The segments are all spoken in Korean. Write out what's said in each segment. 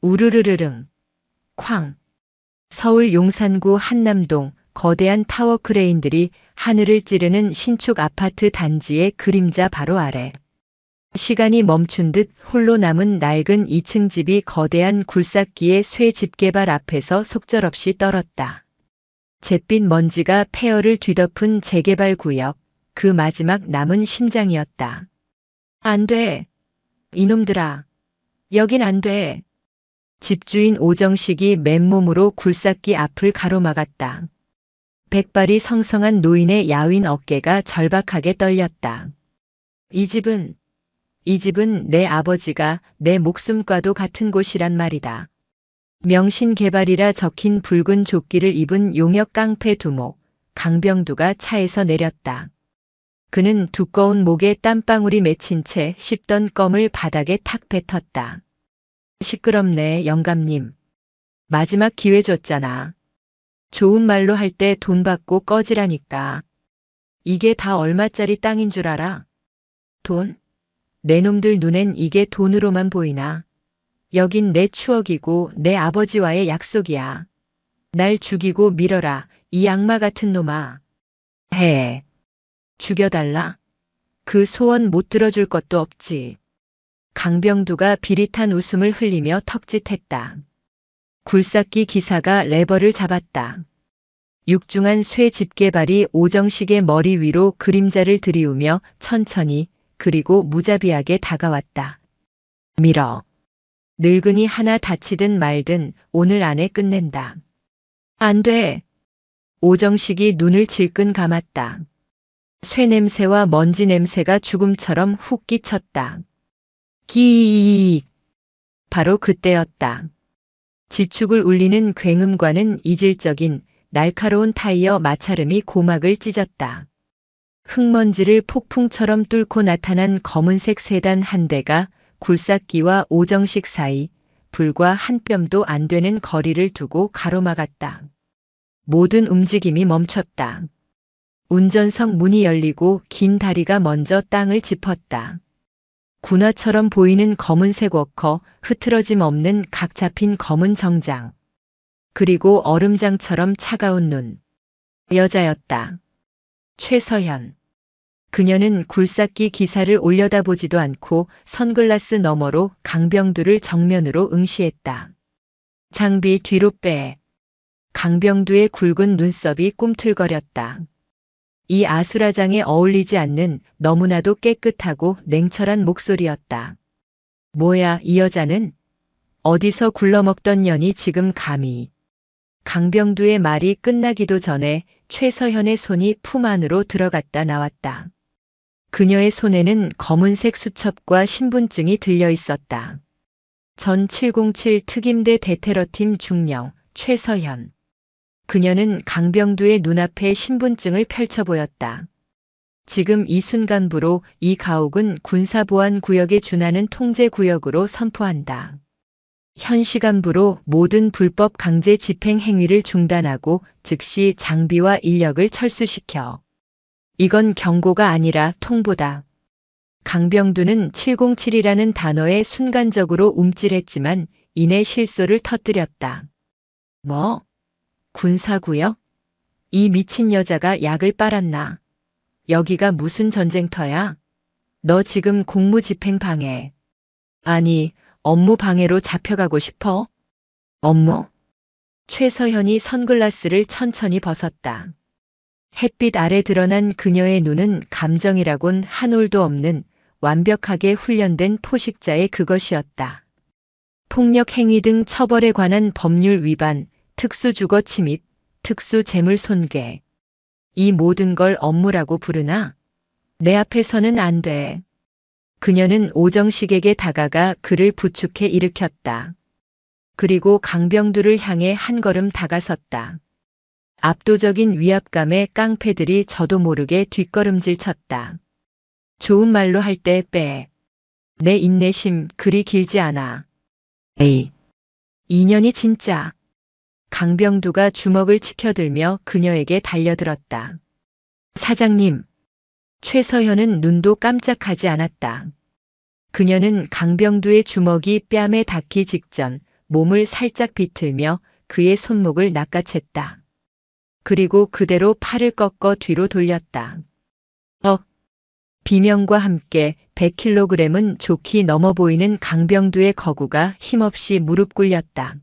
우르르르릉, 쾅. 서울 용산구 한남동 거대한 타워 크레인들이 하늘을 찌르는 신축 아파트 단지의 그림자 바로 아래. 시간이 멈춘 듯 홀로 남은 낡은 2층 집이 거대한 굴삭기의 쇠 집게발 앞에서 속절없이 떨었다. 잿빛 먼지가 폐허를 뒤덮은 재개발 구역, 그 마지막 남은 심장이었다. 안 돼. 이놈들아. 여긴 안 돼. 집주인 오정식이 맨몸으로 굴삭기 앞을 가로막았다. 백발이 성성한 노인의 야윈 어깨가 절박하게 떨렸다. 이 집은 내 아버지가 내 목숨과도 같은 곳이란 말이다. 명신개발이라 적힌 붉은 조끼를 입은 용역 깡패 두목, 강병두가 차에서 내렸다. 그는 두꺼운 목에 땀방울이 맺힌 채 씹던 껌을 바닥에 탁 뱉었다. 시끄럽네, 영감님. 마지막 기회 줬잖아. 좋은 말로 할 때 돈 받고 꺼지라니까. 이게 다 얼마짜리 땅인 줄 알아? 돈? 내 놈들 눈엔 이게 돈으로만 보이나? 여긴 내 추억이고 내 아버지와의 약속이야. 날 죽이고 밀어라, 이 악마 같은 놈아. 해. 죽여달라? 그 소원 못 들어줄 것도 없지. 강병두가 비릿한 웃음을 흘리며 턱짓했다. 굴삭기 기사가 레버를 잡았다. 육중한 쇠 집게발이 오정식의 머리 위로 그림자를 들이우며 천천히 그리고 무자비하게 다가왔다. 밀어. 늙은이 하나 다치든 말든 오늘 안에 끝낸다. 안 돼. 오정식이 눈을 질끈 감았다. 쇠 냄새와 먼지 냄새가 죽음처럼 훅 끼쳤다. 기익. 바로 그때였다. 지축을 울리는 굉음과는 이질적인 날카로운 타이어 마찰음이 고막을 찢었다. 흙먼지를 폭풍처럼 뚫고 나타난 검은색 세단 한 대가 굴삭기와 오정식 사이 불과 한 뼘도 안 되는 거리를 두고 가로막았다. 모든 움직임이 멈췄다. 운전석 문이 열리고 긴 다리가 먼저 땅을 짚었다. 군화처럼 보이는 검은색 워커, 흐트러짐 없는 각 잡힌 검은 정장. 그리고 얼음장처럼 차가운 눈. 여자였다. 최서현. 그녀는 굴삭기 기사를 올려다보지도 않고 선글라스 너머로 강병두를 정면으로 응시했다. 장비 뒤로 빼. 강병두의 굵은 눈썹이 꿈틀거렸다. 이 아수라장에 어울리지 않는 너무나도 깨끗하고 냉철한 목소리였다. 뭐야, 이 여자는? 어디서 굴러먹던 년이 지금 감히. 강병두의 말이 끝나기도 전에 최서현의 손이 품 안으로 들어갔다 나왔다. 그녀의 손에는 검은색 수첩과 신분증이 들려 있었다. 전 707 특임대 대테러팀 중령 최서현. 그녀는 강병두의 눈앞에 신분증을 펼쳐 보였다. 지금 이 순간부로 이 가옥은 군사보안구역에 준하는 통제구역으로 선포한다. 현 시간부로 모든 불법 강제 집행 행위를 중단하고 즉시 장비와 인력을 철수시켜. 이건 경고가 아니라 통보다. 강병두는 707이라는 단어에 순간적으로 움찔했지만 이내 실소를 터뜨렸다. 뭐? 군사구역? 이 미친 여자가 약을 빨았나? 여기가 무슨 전쟁터야? 너 지금 공무집행 방해. 아니, 업무 방해로 잡혀가고 싶어? 업무? 최서현이 선글라스를 천천히 벗었다. 햇빛 아래 드러난 그녀의 눈은 감정이라곤 한 올도 없는 완벽하게 훈련된 포식자의 그것이었다. 폭력 행위 등 처벌에 관한 법률 위반, 특수주거 침입, 특수재물 손괴. 이 모든 걸 업무라고 부르나? 내 앞에서는 안 돼. 그녀는 오정식에게 다가가 그를 부축해 일으켰다. 그리고 강병두를 향해 한 걸음 다가섰다. 압도적인 위압감에 깡패들이 저도 모르게 뒷걸음질 쳤다. 좋은 말로 할 때 빼. 내 인내심 그리 길지 않아. 에이. 인연이 진짜. 강병두가 주먹을 치켜들며 그녀에게 달려들었다. 사장님. 최서현은 눈도 깜짝하지 않았다. 그녀는 강병두의 주먹이 뺨에 닿기 직전 몸을 살짝 비틀며 그의 손목을 낚아챘다. 그리고 그대로 팔을 꺾어 뒤로 돌렸다. 비명과 함께 100kg은 좋게 넘어 보이는 강병두의 거구가 힘없이 무릎 꿇렸다.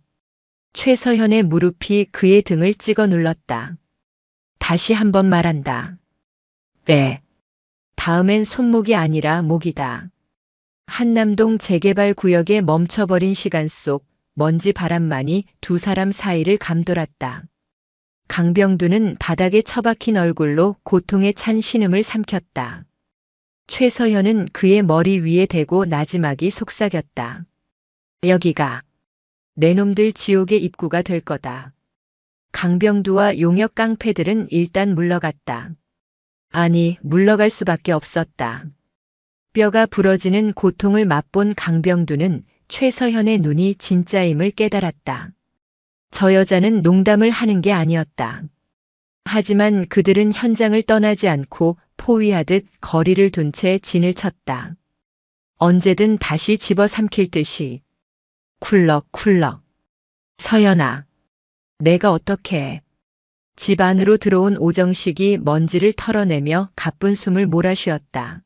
최서현의 무릎이 그의 등을 찍어 눌렀다. 다시 한번 말한다. 네. 다음엔 손목이 아니라 목이다. 한남동 재개발 구역에 멈춰버린 시간 속 먼지 바람만이 두 사람 사이를 감돌았다. 강병두는 바닥에 처박힌 얼굴로 고통에 찬 신음을 삼켰다. 최서현은 그의 머리 위에 대고 나지막이 속삭였다. 여기가 내 놈들 지옥의 입구가 될 거다. 강병두와 용역 깡패들은 일단 물러갔다. 아니, 물러갈 수밖에 없었다. 뼈가 부러지는 고통을 맛본 강병두는 최서현의 눈이 진짜임을 깨달았다. 저 여자는 농담을 하는 게 아니었다. 하지만 그들은 현장을 떠나지 않고 포위하듯 거리를 둔 채 진을 쳤다. 언제든 다시 집어삼킬 듯이. 쿨럭쿨럭. 서연아, 내가 어떻게 해? 집 안으로 들어온 오정식이 먼지를 털어내며 가쁜 숨을 몰아쉬었다.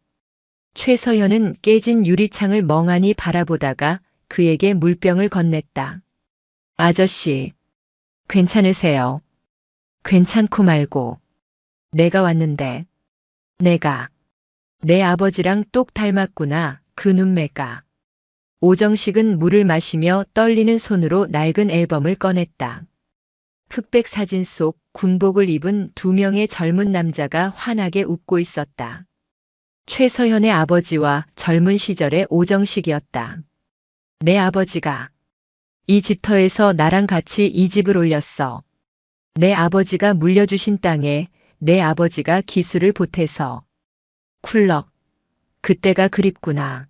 최서연은 깨진 유리창을 멍하니 바라보다가 그에게 물병을 건넸다. 아저씨, 괜찮으세요? 괜찮고 말고. 내가 왔는데. 내 아버지랑 똑 닮았구나, 그 눈매가. 오정식은 물을 마시며 떨리는 손으로 낡은 앨범을 꺼냈다. 흑백 사진 속 군복을 입은 두 명의 젊은 남자가 환하게 웃고 있었다. 최서현의 아버지와 젊은 시절의 오정식이었다. 내 아버지가 이 집터에서 나랑 같이 이 집을 올렸어. 내 아버지가 물려주신 땅에 내 아버지가 기술을 보태서. 쿨럭. 그때가 그립구나.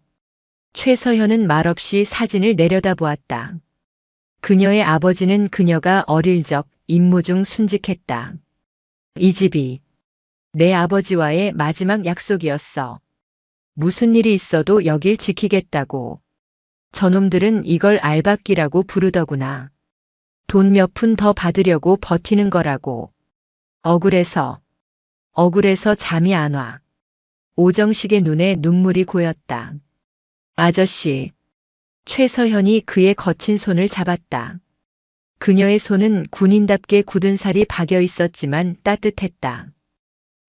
최서현은 말없이 사진을 내려다보았다. 그녀의 아버지는 그녀가 어릴 적 임무 중 순직했다. 이 집이 내 아버지와의 마지막 약속이었어. 무슨 일이 있어도 여길 지키겠다고. 저놈들은 이걸 알박기라고 부르더구나. 돈 몇 푼 더 받으려고 버티는 거라고. 억울해서 잠이 안 와. 오정식의 눈에 눈물이 고였다. 아저씨. 최서현이 그의 거친 손을 잡았다. 그녀의 손은 군인답게 굳은 살이 박여 있었지만 따뜻했다.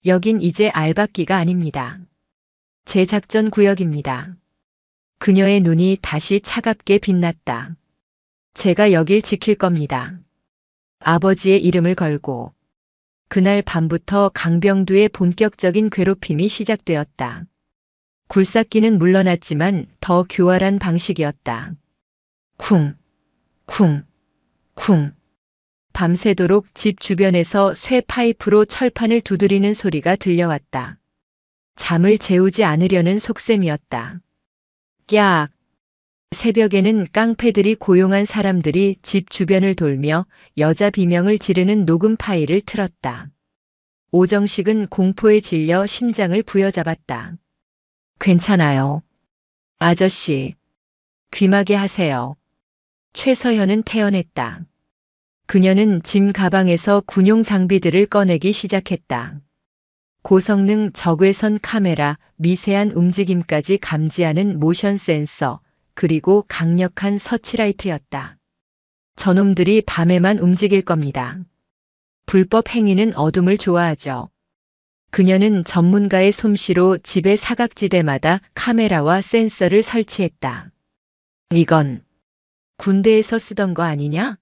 여긴 이제 알박기가 아닙니다. 제 작전 구역입니다. 그녀의 눈이 다시 차갑게 빛났다. 제가 여길 지킬 겁니다. 아버지의 이름을 걸고. 그날 밤부터 강병두의 본격적인 괴롭힘이 시작되었다. 굴삭기는 물러났지만 더 교활한 방식이었다. 쿵, 쿵, 쿵. 밤새도록 집 주변에서 쇠 파이프로 철판을 두드리는 소리가 들려왔다. 잠을 재우지 않으려는 속셈이었다. 깍. 새벽에는 깡패들이 고용한 사람들이 집 주변을 돌며 여자 비명을 지르는 녹음 파일을 틀었다. 오정식은 공포에 질려 심장을 부여잡았다. 괜찮아요. 아저씨. 귀마개 하세요. 최서현은 태어냈다. 그녀는 짐 가방에서 군용 장비들을 꺼내기 시작했다. 고성능 적외선 카메라, 미세한 움직임까지 감지하는 모션 센서, 그리고 강력한 서치라이트였다. 저놈들이 밤에만 움직일 겁니다. 불법 행위는 어둠을 좋아하죠. 그녀는 전문가의 솜씨로 집의 사각지대마다 카메라와 센서를 설치했다. 이건 군대에서 쓰던 거 아니냐?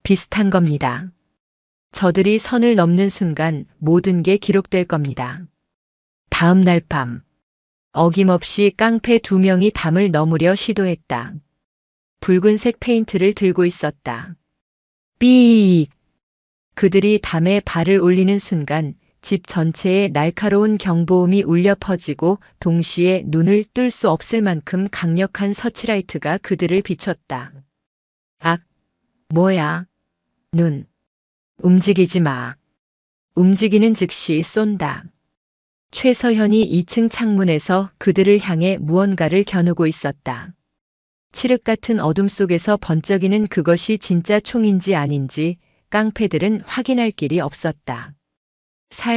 비슷한 겁니다. 저들이 선을 넘는 순간 모든 게 기록될 겁니다. 다음 날 밤. 어김없이 깡패 2명이 담을 넘으려 시도했다. 붉은색 페인트를 들고 있었다. 삐익! 그들이 담에 발을 올리는 순간 집 전체에 날카로운 경보음이 울려 퍼지고 동시에 눈을 뜰 수 없을 만큼 강력한 서치라이트가 그들을 비췄다. 악! 뭐야? 눈. 움직이지 마. 움직이는 즉시 쏜다. 최서현이 2층 창문에서 그들을 향해 무언가를 겨누고 있었다. 칠흑 같은 어둠 속에서 번쩍이는 그것이 진짜 총인지 아닌지 깡패들은 확인할 길이 없었다.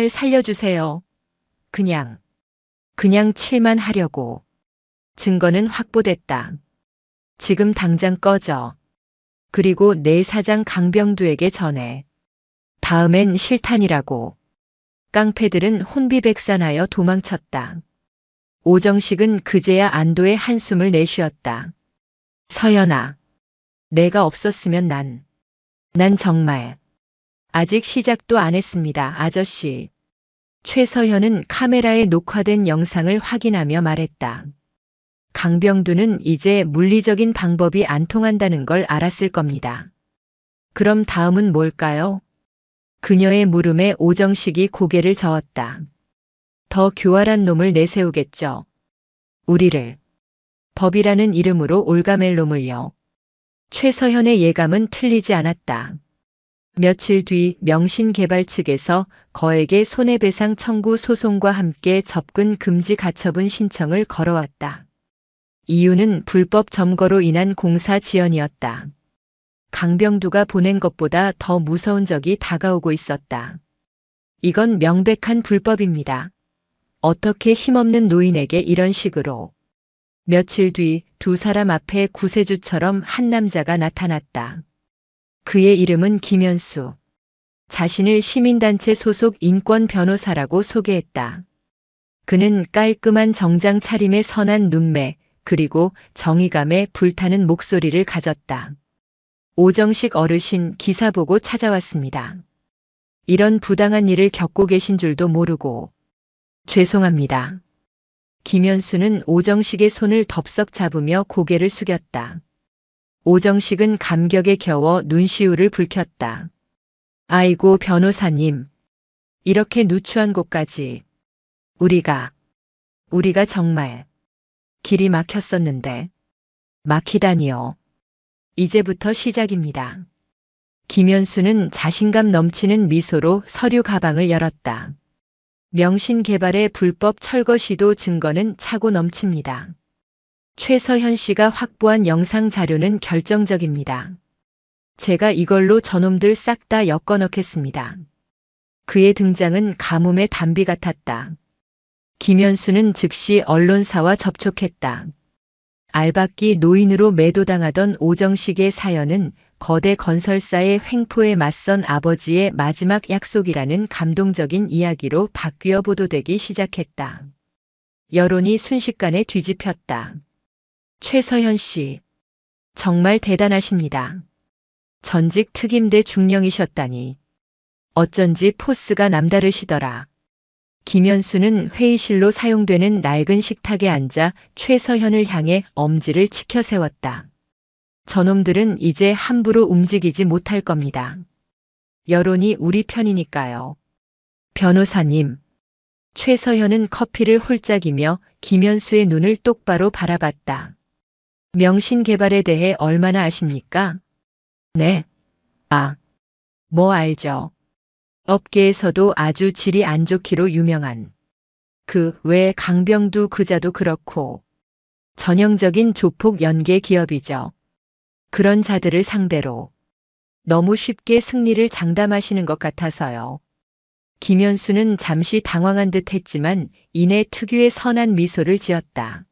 살려주세요. 그냥 칠만 하려고. 증거는 확보됐다. 지금 당장 꺼져. 그리고 내 사장 강병두에게 전해. 다음엔 실탄이라고. 깡패들은 혼비백산하여 도망쳤다. 오정식은 그제야 안도의 한숨을 내쉬었다. 서연아, 내가 없었으면 난 정말. 아직 시작도 안 했습니다, 아저씨. 최서현은 카메라에 녹화된 영상을 확인하며 말했다. 강병두는 이제 물리적인 방법이 안 통한다는 걸 알았을 겁니다. 그럼 다음은 뭘까요? 그녀의 물음에 오정식이 고개를 저었다. 더 교활한 놈을 내세우겠죠. 우리를. 법이라는 이름으로 올가맬 놈을요. 최서현의 예감은 틀리지 않았다. 며칠 뒤 명신개발 측에서 거액의 손해배상 청구 소송과 함께 접근 금지 가처분 신청을 걸어왔다. 이유는 불법 점거로 인한 공사 지연이었다. 강병두가 보낸 것보다 더 무서운 적이 다가오고 있었다. 이건 명백한 불법입니다. 어떻게 힘없는 노인에게 이런 식으로. 며칠 뒤 두 사람 앞에 구세주처럼 한 남자가 나타났다. 그의 이름은 김현수. 자신을 시민단체 소속 인권 변호사라고 소개했다. 그는 깔끔한 정장 차림의 선한 눈매, 그리고 정의감에 불타는 목소리를 가졌다. 오정식 어르신 기사 보고 찾아왔습니다. 이런 부당한 일을 겪고 계신 줄도 모르고. 죄송합니다. 김현수는 오정식의 손을 덥석 잡으며 고개를 숙였다. 오정식은 감격에 겨워 눈시울을 붉혔다. 아이고 변호사님. 이렇게 누추한 곳까지. 우리가 정말 길이 막혔었는데. 막히다니요. 이제부터 시작입니다. 김현수는 자신감 넘치는 미소로 서류 가방을 열었다. 명신개발의 불법 철거 시도 증거는 차고 넘칩니다. 최서현 씨가 확보한 영상 자료는 결정적입니다. 제가 이걸로 저놈들 싹 다 엮어넣겠습니다. 그의 등장은 가뭄의 단비 같았다. 김현수는 즉시 언론사와 접촉했다. 알박기 노인으로 매도당하던 오정식의 사연은 거대 건설사의 횡포에 맞선 아버지의 마지막 약속이라는 감동적인 이야기로 바뀌어 보도되기 시작했다. 여론이 순식간에 뒤집혔다. 최서현 씨, 정말 대단하십니다. 전직 특임대 중령이셨다니. 어쩐지 포스가 남다르시더라. 김현수는 회의실로 사용되는 낡은 식탁에 앉아 최서현을 향해 엄지를 치켜 세웠다. 저놈들은 이제 함부로 움직이지 못할 겁니다. 여론이 우리 편이니까요. 변호사님. 최서현은 커피를 홀짝이며 김현수의 눈을 똑바로 바라봤다. 명신개발에 대해 얼마나 아십니까? 네. 뭐 알죠. 업계에서도 아주 질이 안 좋기로 유명한. 왜 강병두 그자도 그렇고. 전형적인 조폭 연계 기업이죠. 그런 자들을 상대로 너무 쉽게 승리를 장담하시는 것 같아서요. 김현수는 잠시 당황한 듯 했지만 이내 특유의 선한 미소를 지었다.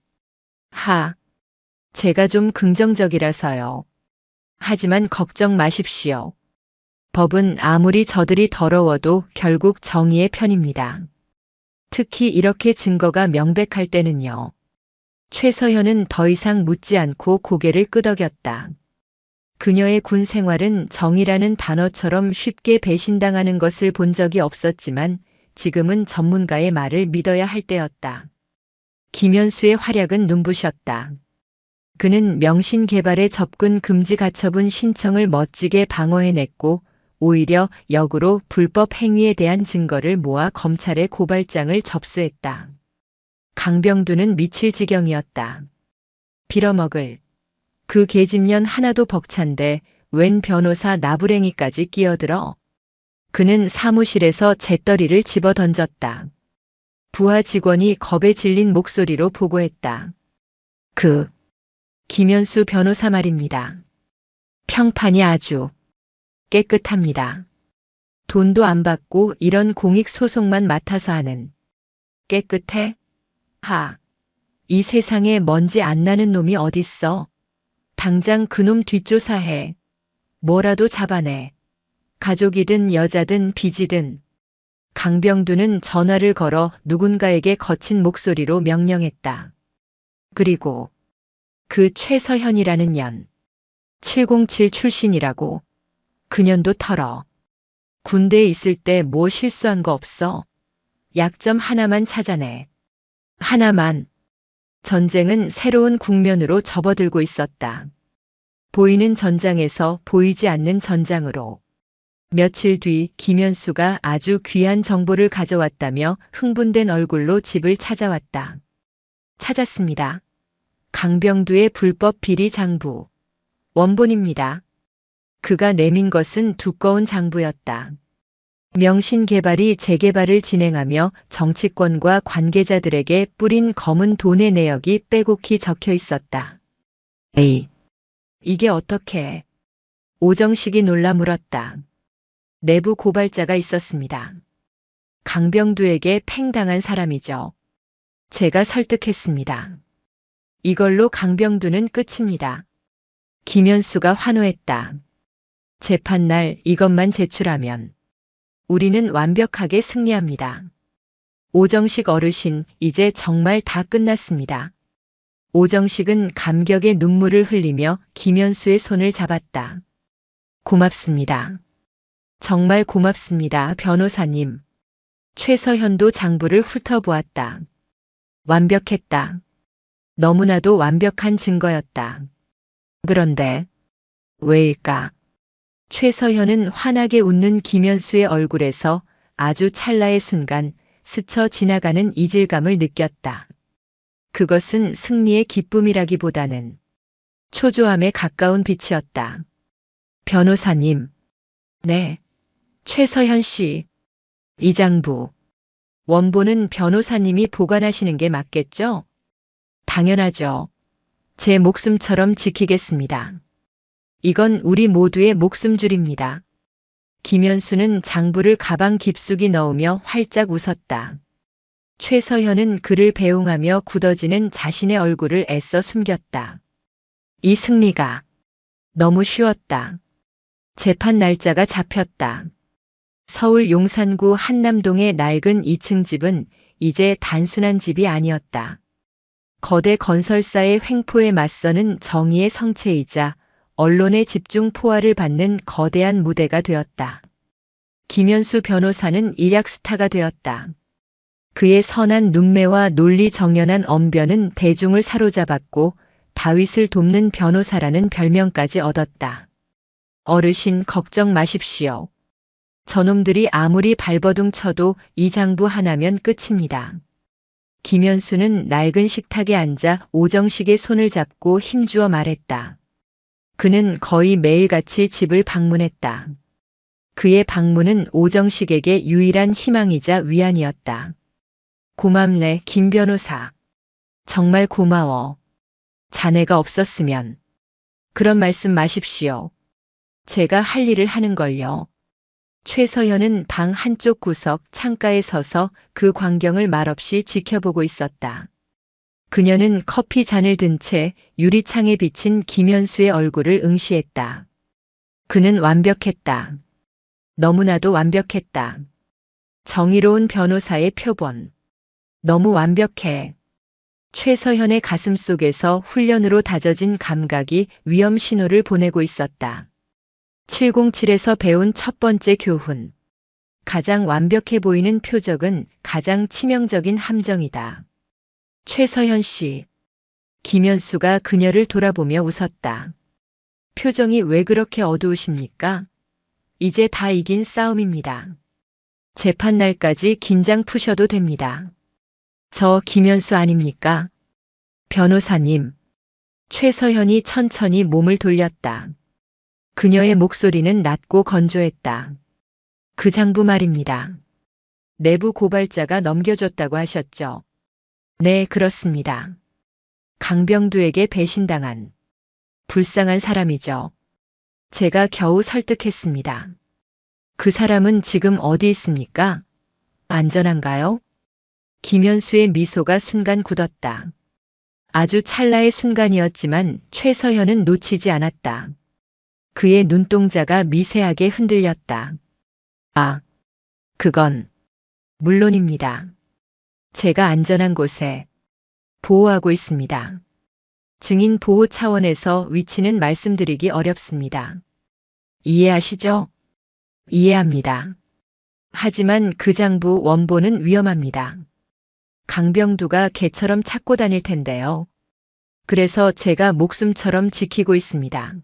제가 좀 긍정적이라서요. 하지만 걱정 마십시오. 법은 아무리 저들이 더러워도 결국 정의의 편입니다. 특히 이렇게 증거가 명백할 때는요. 최서현은 더 이상 묻지 않고 고개를 끄덕였다. 그녀의 군 생활은 정의라는 단어처럼 쉽게 배신당하는 것을 본 적이 없었지만 지금은 전문가의 말을 믿어야 할 때였다. 김현수의 활약은 눈부셨다. 그는 명신개발의 접근 금지 가처분 신청을 멋지게 방어해냈고 오히려 역으로 불법 행위에 대한 증거를 모아 검찰에 고발장을 접수했다. 강병두는 미칠 지경이었다. 빌어먹을. 그 계집년 하나도 벅찬데 웬 변호사 나부랭이까지 끼어들어. 그는 사무실에서 재떨이를 집어던졌다. 부하 직원이 겁에 질린 목소리로 보고했다. 김현수 변호사 말입니다. 평판이 아주 깨끗합니다. 돈도 안 받고 이런 공익소송만 맡아서 하는. 깨끗해? 이 세상에 먼지 안 나는 놈이 어딨어. 당장 그놈 뒷조사해. 뭐라도 잡아내. 가족이든 여자든 빚이든. 강병두는 전화를 걸어 누군가에게 거친 목소리로 명령했다. 그리고 그 최서현이라는 년. 707 출신이라고. 그년도 털어. 군대에 있을 때 뭐 실수한 거 없어? 약점 하나만 찾아내. 하나만. 전쟁은 새로운 국면으로 접어들고 있었다. 보이는 전장에서 보이지 않는 전장으로. 며칠 뒤 김현수가 아주 귀한 정보를 가져왔다며 흥분된 얼굴로 집을 찾아왔다. 찾았습니다. 강병두의 불법 비리 장부. 원본입니다. 그가 내민 것은 두꺼운 장부였다. 명신개발이 재개발을 진행하며 정치권과 관계자들에게 뿌린 검은 돈의 내역이 빼곡히 적혀 있었다. 에이, 이게 어떻게? 오정식이 놀라 물었다. 내부 고발자가 있었습니다. 강병두에게 팽당한 사람이죠. 제가 설득했습니다. 이걸로 강병두는 끝입니다. 김현수가 환호했다. 재판날 이것만 제출하면 우리는 완벽하게 승리합니다. 오정식 어르신, 이제 정말 다 끝났습니다. 오정식은 감격의 눈물을 흘리며 김현수의 손을 잡았다. 고맙습니다. 정말 고맙습니다, 변호사님. 최서현도 장부를 훑어보았다. 완벽했다. 너무나도 완벽한 증거였다. 그런데 왜일까? 최서현은 환하게 웃는 김현수의 얼굴에서 아주 찰나의 순간 스쳐 지나가는 이질감을 느꼈다. 그것은 승리의 기쁨이라기보다는 초조함에 가까운 빛이었다. 변호사님. 네. 최서현 씨. 이 장부. 원본은 변호사님이 보관하시는 게 맞겠죠? 당연하죠. 제 목숨처럼 지키겠습니다. 이건 우리 모두의 목숨줄입니다. 김현수는 장부를 가방 깊숙이 넣으며 활짝 웃었다. 최서현은 그를 배웅하며 굳어지는 자신의 얼굴을 애써 숨겼다. 이 승리가 너무 쉬웠다. 재판 날짜가 잡혔다. 서울 용산구 한남동의 낡은 2층 집은 이제 단순한 집이 아니었다. 거대 건설사의 횡포에 맞서는 정의의 성체이자 언론의 집중 포화를 받는 거대한 무대가 되었다. 김현수 변호사는 일약 스타가 되었다. 그의 선한 눈매와 논리 정연한 언변은 대중을 사로잡았고 다윗을 돕는 변호사라는 별명까지 얻었다. 어르신 걱정 마십시오. 저놈들이 아무리 발버둥 쳐도 이 장부 하나면 끝입니다. 김현수는 낡은 식탁에 앉아 오정식의 손을 잡고 힘주어 말했다. 그는 거의 매일같이 집을 방문했다. 그의 방문은 오정식에게 유일한 희망이자 위안이었다. 고맙네, 김 변호사. 정말 고마워. 자네가 없었으면. 그런 말씀 마십시오. 제가 할 일을 하는걸요. 최서현은 방 한쪽 구석 창가에 서서 그 광경을 말없이 지켜보고 있었다. 그녀는 커피 잔을 든 채 유리창에 비친 김현수의 얼굴을 응시했다. 그는 완벽했다. 너무나도 완벽했다. 정의로운 변호사의 표본. 너무 완벽해. 최서현의 가슴 속에서 훈련으로 다져진 감각이 위험 신호를 보내고 있었다. 707에서 배운 첫 번째 교훈. 가장 완벽해 보이는 표적은 가장 치명적인 함정이다. 최서현 씨. 김현수가 그녀를 돌아보며 웃었다. 표정이 왜 그렇게 어두우십니까? 이제 다 이긴 싸움입니다. 재판 날까지 긴장 푸셔도 됩니다. 저 김현수 아닙니까? 변호사님. 최서현이 천천히 몸을 돌렸다. 그녀의 목소리는 낮고 건조했다. 그 장부 말입니다. 내부 고발자가 넘겨줬다고 하셨죠? 네, 그렇습니다. 강병두에게 배신당한 불쌍한 사람이죠. 제가 겨우 설득했습니다. 그 사람은 지금 어디 있습니까? 안전한가요? 김현수의 미소가 순간 굳었다. 아주 찰나의 순간이었지만 최서현은 놓치지 않았다. 그의 눈동자가 미세하게 흔들렸다. 아, 그건 물론입니다. 제가 안전한 곳에 보호하고 있습니다. 증인 보호 차원에서 위치는 말씀드리기 어렵습니다. 이해하시죠? 이해합니다. 하지만 그 장부 원본은 위험합니다. 강병두가 개처럼 찾고 다닐 텐데요. 그래서 제가 목숨처럼 지키고 있습니다.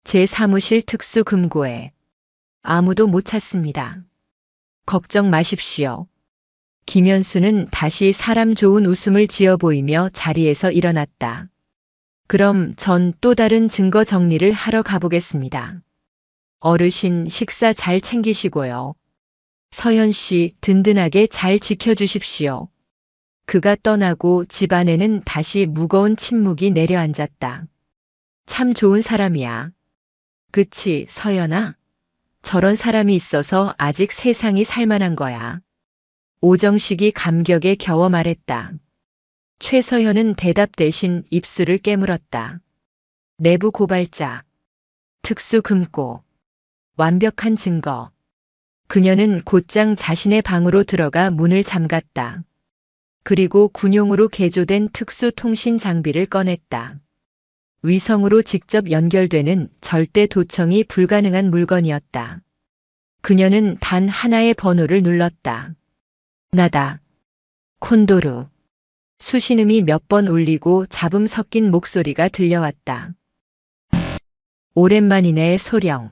제 사무실 특수 금고에 아무도 못 찾습니다. 걱정 마십시오. 김현수는 다시 사람 좋은 웃음을 지어 보이며 자리에서 일어났다. 그럼 전 또 다른 증거 정리를 하러 가보겠습니다. 어르신 식사 잘 챙기시고요. 서현 씨 든든하게 잘 지켜주십시오. 그가 떠나고 집안에는 다시 무거운 침묵이 내려앉았다. 참 좋은 사람이야. 그치, 서연아? 저런 사람이 있어서 아직 세상이 살만한 거야. 오정식이 감격에 겨워 말했다. 최서현은 대답 대신 입술을 깨물었다. 내부 고발자, 특수 금고, 완벽한 증거. 그녀는 곧장 자신의 방으로 들어가 문을 잠갔다. 그리고 군용으로 개조된 특수 통신 장비를 꺼냈다. 위성으로 직접 연결되는 절대 도청이 불가능한 물건이었다. 그녀는 단 하나의 번호를 눌렀다. 나다. 콘도르. 수신음이 몇 번 울리고 잡음 섞인 목소리가 들려왔다. 오랜만이네, 소령.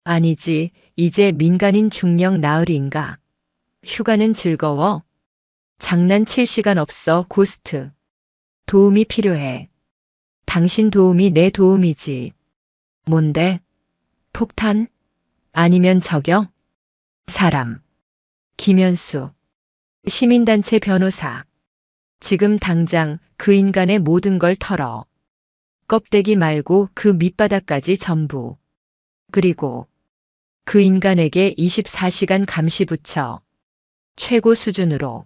아니지, 이제 민간인 중령 나으리인가. 휴가는 즐거워? 장난칠 시간 없어, 고스트. 도움이 필요해. 당신 도움이 내 도움이지. 뭔데? 폭탄? 아니면 저격? 사람. 김현수. 시민단체 변호사. 지금 당장 그 인간의 모든 걸 털어. 껍데기 말고 그 밑바닥까지 전부. 그리고 그 인간에게 24시간 감시 붙여. 최고 수준으로.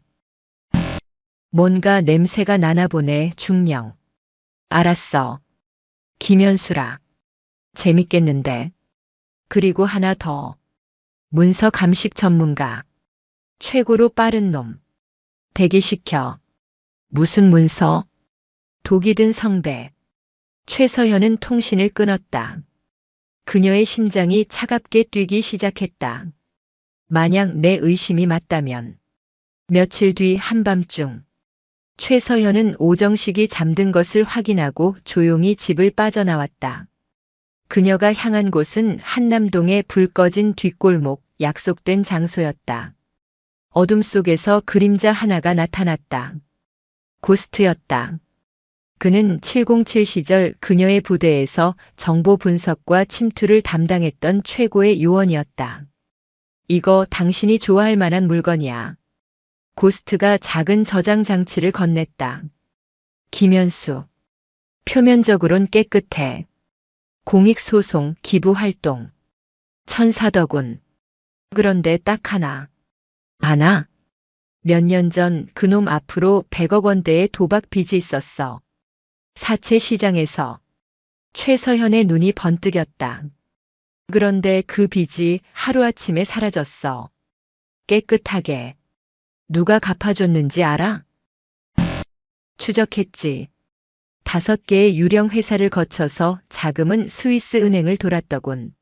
뭔가 냄새가 나나 보네, 중령. 알았어. 김현수라. 재밌겠는데. 그리고 하나 더. 문서 감식 전문가. 최고로 빠른 놈. 대기시켜. 무슨 문서? 독이 든 성배. 최서현은 통신을 끊었다. 그녀의 심장이 차갑게 뛰기 시작했다. 만약 내 의심이 맞다면. 며칠 뒤 한밤중. 최서현은 오정식이 잠든 것을 확인하고 조용히 집을 빠져나왔다. 그녀가 향한 곳은 한남동의 불 꺼진 뒷골목, 약속된 장소였다. 어둠 속에서 그림자 하나가 나타났다. 고스트였다. 그는 707 시절 그녀의 부대에서 정보 분석과 침투를 담당했던 최고의 요원이었다. 이거 당신이 좋아할 만한 물건이야. 고스트가 작은 저장 장치를 건넸다. 김현수. 표면적으론 깨끗해. 공익소송, 기부활동. 천사더군. 그런데 딱 하나. 하나? 몇 년 전 그놈 앞으로 100억 원대의 도박 빚이 있었어. 사채 시장에서. 최서현의 눈이 번뜩였다. 그런데 그 빚이 하루아침에 사라졌어. 깨끗하게. 누가 갚아줬는지 알아? 추적했지. 5개의 유령 회사를 거쳐서 자금은 스위스 은행을 돌았더군.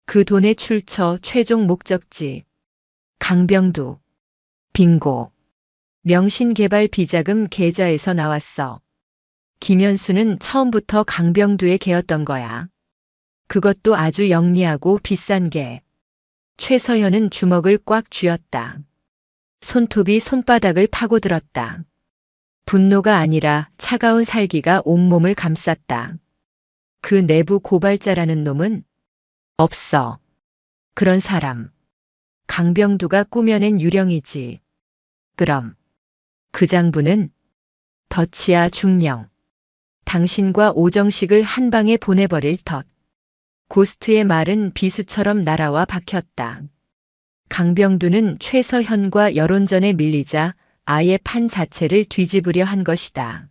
그 돈의 출처 최종 목적지. 강병두. 빙고. 명신개발 비자금 계좌에서 나왔어. 김현수는 처음부터 강병두의 개였던 거야. 그것도 아주 영리하고 비싼 개. 최서현은 주먹을 꽉 쥐었다. 손톱이 손바닥을 파고들었다. 분노가 아니라 차가운 살기가 온몸을 감쌌다. 그 내부 고발자라는 놈은 없어. 그런 사람. 강병두가 꾸며낸 유령이지. 그럼 그 장부는 덫이야, 중령. 당신과 오정식을 한 방에 보내버릴 터t. 고스트의 말은 비수처럼 날아와 박혔다. 강병두는 최서현과 여론전에 밀리자 아예 판 자체를 뒤집으려 한 것이다.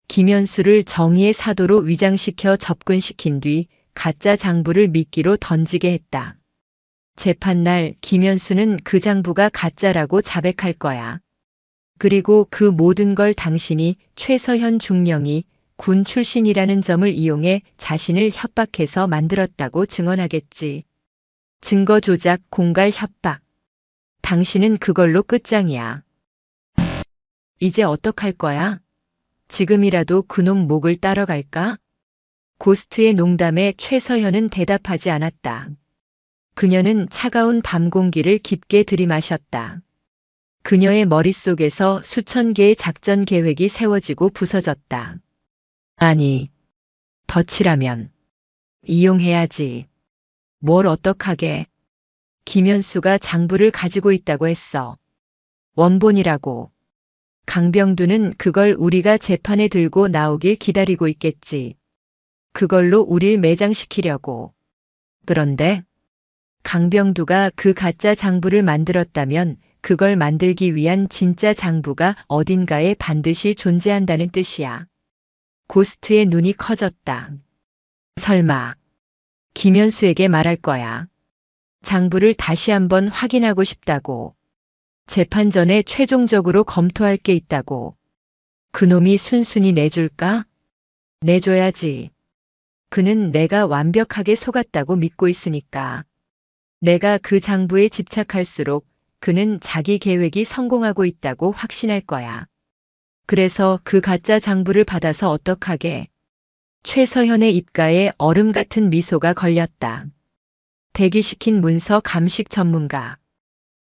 김현수를 정의의 사도로 위장시켜 접근시킨 뒤 가짜 장부를 미끼로 던지게 했다. 재판날 김현수는 그 장부가 가짜라고 자백할 거야. 그리고 그 모든 걸 당신이 최서현 중령이 군 출신이라는 점을 이용해 자신을 협박해서 만들었다고 증언하겠지. 증거 조작, 공갈, 협박. 당신은 그걸로 끝장이야. 이제 어떡할 거야? 지금이라도 그놈 목을 따러 갈까? 고스트의 농담에 최서현은 대답하지 않았다. 그녀는 차가운 밤 공기를 깊게 들이마셨다. 그녀의 머릿속에서 수천 개의 작전 계획이 세워지고 부서졌다. 아니, 덫이라면 이용해야지. 뭘 어떡하게. 김현수가 장부를 가지고 있다고 했어. 원본이라고. 강병두는 그걸 우리가 재판에 들고 나오길 기다리고 있겠지. 그걸로 우릴 매장시키려고. 그런데 강병두가 그 가짜 장부를 만들었다면 그걸 만들기 위한 진짜 장부가 어딘가에 반드시 존재한다는 뜻이야. 고스트의 눈이 커졌다. 설마 김현수에게 말할 거야. 장부를 다시 한번 확인하고 싶다고. 재판 전에 최종적으로 검토할 게 있다고. 그놈이 순순히 내줄까? 내줘야지. 그는 내가 완벽하게 속았다고 믿고 있으니까. 내가 그 장부에 집착할수록 그는 자기 계획이 성공하고 있다고 확신할 거야. 그래서 그 가짜 장부를 받아서 어떡하게. 최서현의 입가에 얼음 같은 미소가 걸렸다. 대기시킨 문서 감식 전문가.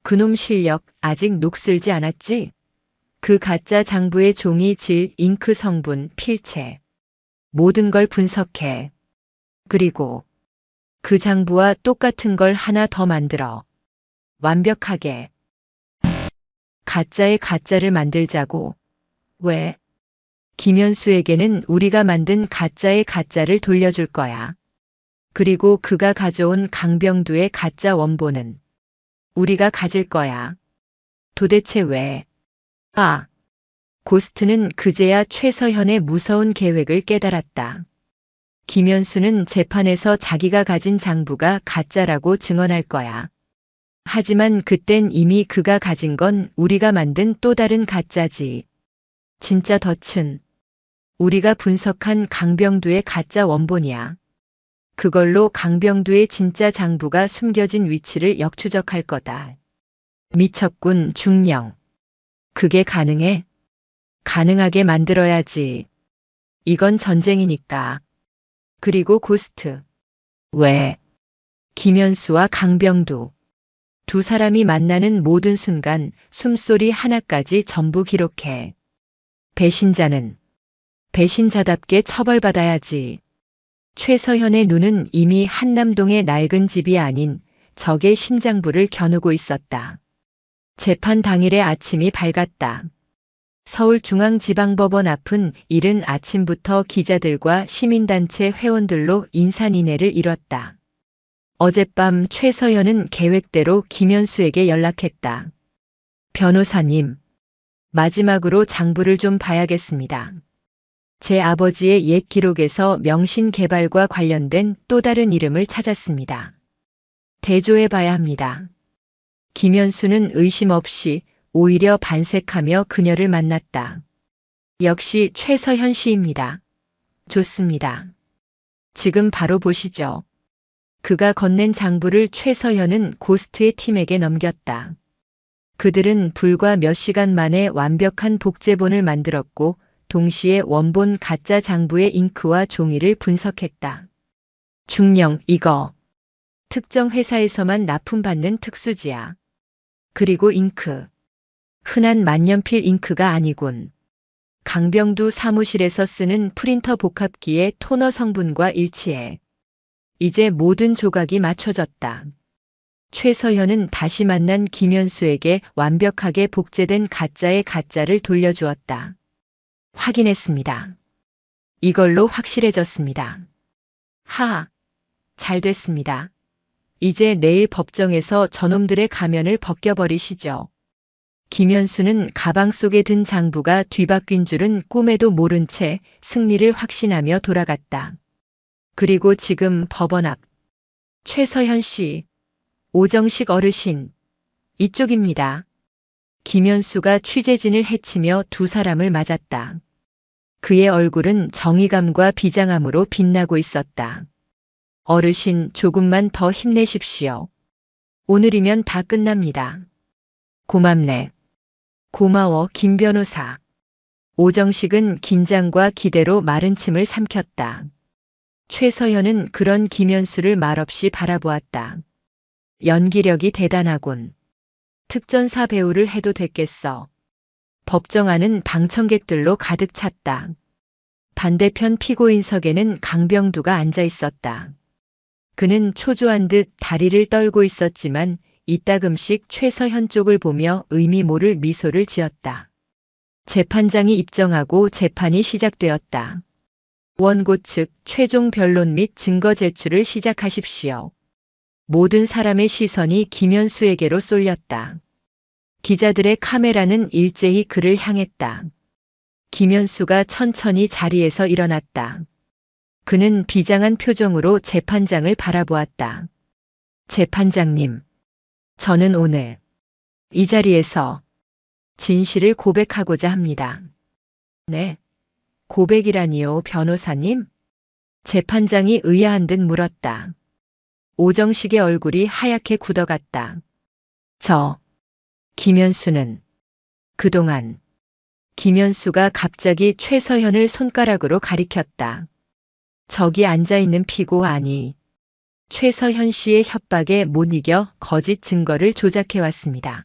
그놈 실력 아직 녹슬지 않았지? 그 가짜 장부의 종이 질, 잉크 성분, 필체. 모든 걸 분석해. 그리고 그 장부와 똑같은 걸 하나 더 만들어. 완벽하게. 가짜의 가짜를 만들자고. 왜? 김현수에게는 우리가 만든 가짜의 가짜를 돌려줄 거야. 그리고 그가 가져온 강병두의 가짜 원본은 우리가 가질 거야. 도대체 왜? 아, 고스트는 그제야 최서현의 무서운 계획을 깨달았다. 김현수는 재판에서 자기가 가진 장부가 가짜라고 증언할 거야. 하지만 그땐 이미 그가 가진 건 우리가 만든 또 다른 가짜지. 진짜 덫은 우리가 분석한 강병두의 가짜 원본이야. 그걸로 강병두의 진짜 장부가 숨겨진 위치를 역추적할 거다. 미쳤군, 중령. 그게 가능해? 가능하게 만들어야지. 이건 전쟁이니까. 그리고 고스트. 왜? 김현수와 강병두. 두 사람이 만나는 모든 순간 숨소리 하나까지 전부 기록해. 배신자는 배신자답게 처벌받아야지. 최서현의 눈은 이미 한남동의 낡은 집이 아닌 적의 심장부를 겨누고 있었다. 재판 당일의 아침이 밝았다. 서울중앙지방법원 앞은 이른 아침부터 기자들과 시민단체 회원들로 인산인해를 이뤘다. 어젯밤 최서현은 계획대로 김현수에게 연락했다. 변호사님, 마지막으로 장부를 좀 봐야겠습니다. 제 아버지의 옛 기록에서 명신개발과 관련된 또 다른 이름을 찾았습니다. 대조해 봐야 합니다. 김현수는 의심 없이 오히려 반색하며 그녀를 만났다. 역시 최서현 씨입니다. 좋습니다. 지금 바로 보시죠. 그가 건넨 장부를 최서현은 고스트의 팀에게 넘겼다. 그들은 불과 몇 시간 만에 완벽한 복제본을 만들었고 동시에 원본 가짜 장부의 잉크와 종이를 분석했다. 중령, 이거 특정 회사에서만 납품받는 특수지야. 그리고 잉크. 흔한 만년필 잉크가 아니군. 강병두 사무실에서 쓰는 프린터 복합기의 토너 성분과 일치해. 이제 모든 조각이 맞춰졌다. 최서현은 다시 만난 김현수에게 완벽하게 복제된 가짜의 가짜를 돌려주었다. 확인했습니다. 이걸로 확실해졌습니다. 잘 됐습니다. 이제 내일 법정에서 저놈들의 가면을 벗겨버리시죠. 김현수는 가방 속에 든 장부가 뒤바뀐 줄은 꿈에도 모른 채 승리를 확신하며 돌아갔다. 그리고 지금 법원 앞. 최서현 씨, 오정식 어르신, 이쪽입니다. 김현수가 취재진을 해치며 두 사람을 맞았다. 그의 얼굴은 정의감과 비장함으로 빛나고 있었다. 어르신, 조금만 더 힘내십시오. 오늘이면 다 끝납니다. 고맙네. 고마워, 김 변호사. 오정식은 긴장과 기대로 마른 침을 삼켰다. 최서현은 그런 김현수를 말없이 바라보았다. 연기력이 대단하군. 특전사 배우를 해도 됐겠어. 법정 안은 방청객들로 가득 찼다. 반대편 피고인석에는 강병두가 앉아 있었다. 그는 초조한 듯 다리를 떨고 있었지만 이따금씩 최서현 쪽을 보며 의미 모를 미소를 지었다. 재판장이 입정하고 재판이 시작되었다. 원고 측 최종 변론 및 증거 제출을 시작하십시오. 모든 사람의 시선이 김현수에게로 쏠렸다. 기자들의 카메라는 일제히 그를 향했다. 김현수가 천천히 자리에서 일어났다. 그는 비장한 표정으로 재판장을 바라보았다. 재판장님, 저는 오늘 이 자리에서 진실을 고백하고자 합니다. 네, 고백이라니요, 변호사님? 재판장이 의아한 듯 물었다. 오정식의 얼굴이 하얗게 굳어갔다. 김현수는 그동안 김현수가 갑자기 최서현을 손가락으로 가리켰다. 저기 앉아있는 피고 아니, 최서현 씨의 협박에 못 이겨 거짓 증거를 조작해왔습니다.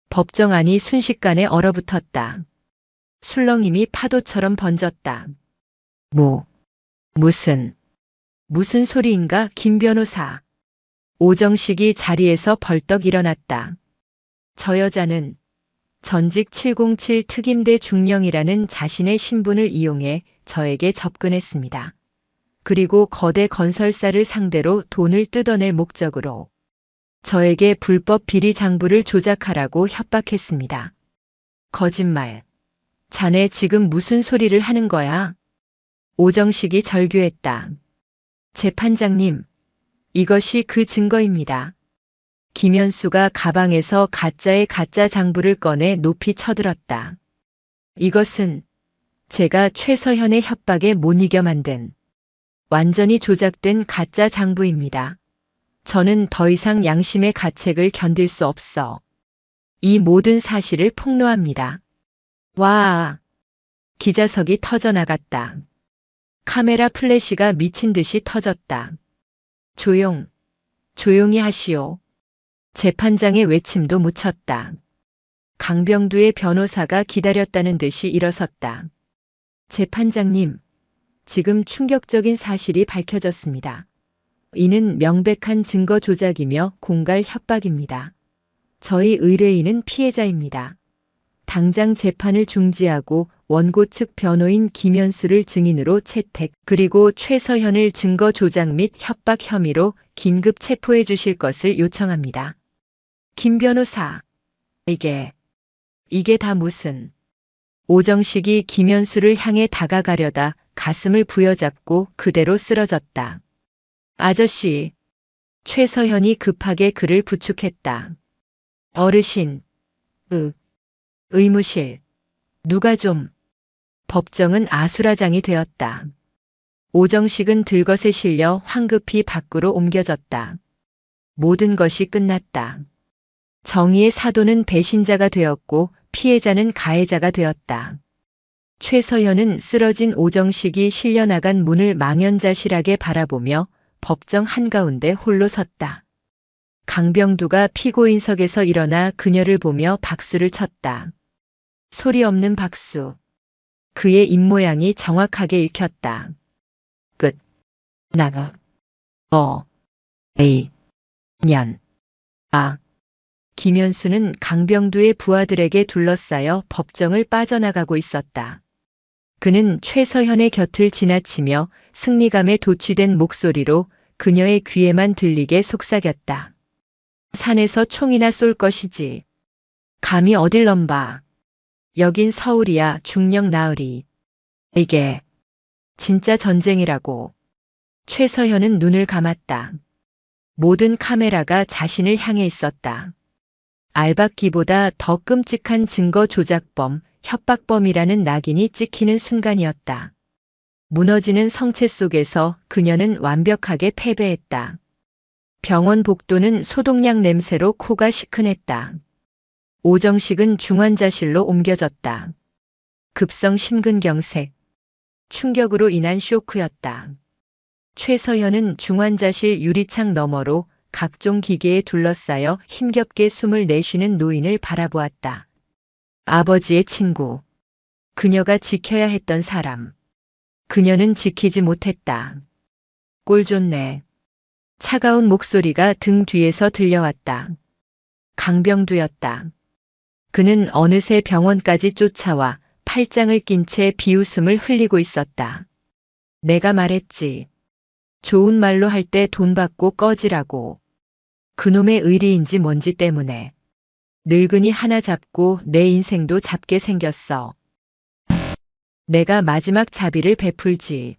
법정 안이 순식간에 얼어붙었다. 술렁임이 파도처럼 번졌다. 무슨 소리인가, 김 변호사. 오정식이 자리에서 벌떡 일어났다. 저 여자는 전직 707 특임대 중령이라는 자신의 신분을 이용해 저에게 접근했습니다. 그리고 거대 건설사를 상대로 돈을 뜯어낼 목적으로 저에게 불법 비리 장부를 조작하라고 협박했습니다. 거짓말. 자네 지금 무슨 소리를 하는 거야? 오정식이 절규했다. 재판장님, 이것이 그 증거입니다. 김현수가 가방에서 가짜의 가짜 장부를 꺼내 높이 쳐들었다. 이것은 제가 최서현의 협박에 못 이겨 만든 완전히 조작된 가짜 장부입니다. 저는 더 이상 양심의 가책을 견딜 수 없어 이 모든 사실을 폭로합니다. 와! 기자석이 터져나갔다. 카메라 플래시가 미친 듯이 터졌다. 조용히 하시오. 재판장의 외침도 묻혔다. 강병두의 변호사가 기다렸다는 듯이 일어섰다. 재판장님, 지금 충격적인 사실이 밝혀졌습니다. 이는 명백한 증거 조작이며 공갈 협박입니다. 저희 의뢰인은 피해자입니다. 당장 재판을 중지하고 원고 측 변호인 김현수를 증인으로 채택, 그리고 최서현을 증거 조작 및 협박 혐의로 긴급 체포해 주실 것을 요청합니다. 김 변호사, 이게 다 무슨... 오정식이 김현수를 향해 다가가려다 가슴을 부여잡고 그대로 쓰러졌다. 아저씨, 최서현이 급하게 그를 부축했다. 어르신, 의무실, 누가 좀... 법정은 아수라장이 되었다. 오정식은 들것에 실려 황급히 밖으로 옮겨졌다. 모든 것이 끝났다. 정의의 사도는 배신자가 되었고 피해자는 가해자가 되었다. 최서현은 쓰러진 오정식이 실려나간 문을 망연자실하게 바라보며 법정 한가운데 홀로 섰다. 강병두가 피고인석에서 일어나 그녀를 보며 박수를 쳤다. 소리 없는 박수. 그의 입모양이 정확하게 읽혔다. 끝. 김현수는 강병두의 부하들에게 둘러싸여 법정을 빠져나가고 있었다. 그는 최서현의 곁을 지나치며 승리감에 도취된 목소리로 그녀의 귀에만 들리게 속삭였다. 산에서 총이나 쏠 것이지. 감히 어딜 넘봐. 여긴 서울이야, 중령 나으리. 이게 진짜 전쟁이라고. 최서현은 눈을 감았다. 모든 카메라가 자신을 향해 있었다. 알박기보다 더 끔찍한 증거 조작범, 협박범이라는 낙인이 찍히는 순간이었다. 무너지는 성체 속에서 그녀는 완벽하게 패배했다. 병원 복도는 소독약 냄새로 코가 시큰했다. 오정식은 중환자실로 옮겨졌다. 급성 심근경색. 충격으로 인한 쇼크였다. 최서현은 중환자실 유리창 너머로 각종 기계에 둘러싸여 힘겹게 숨을 내쉬는 노인을 바라보았다. 아버지의 친구. 그녀가 지켜야 했던 사람. 그녀는 지키지 못했다. 꼴 좋네. 차가운 목소리가 등 뒤에서 들려왔다. 강병두였다. 그는 어느새 병원까지 쫓아와 팔짱을 낀 채 비웃음을 흘리고 있었다. 내가 말했지. 좋은 말로 할 때 돈 받고 꺼지라고. 그놈의 의리인지 뭔지 때문에. 늙은이 하나 잡고 내 인생도 잡게 생겼어. 내가 마지막 자비를 베풀지.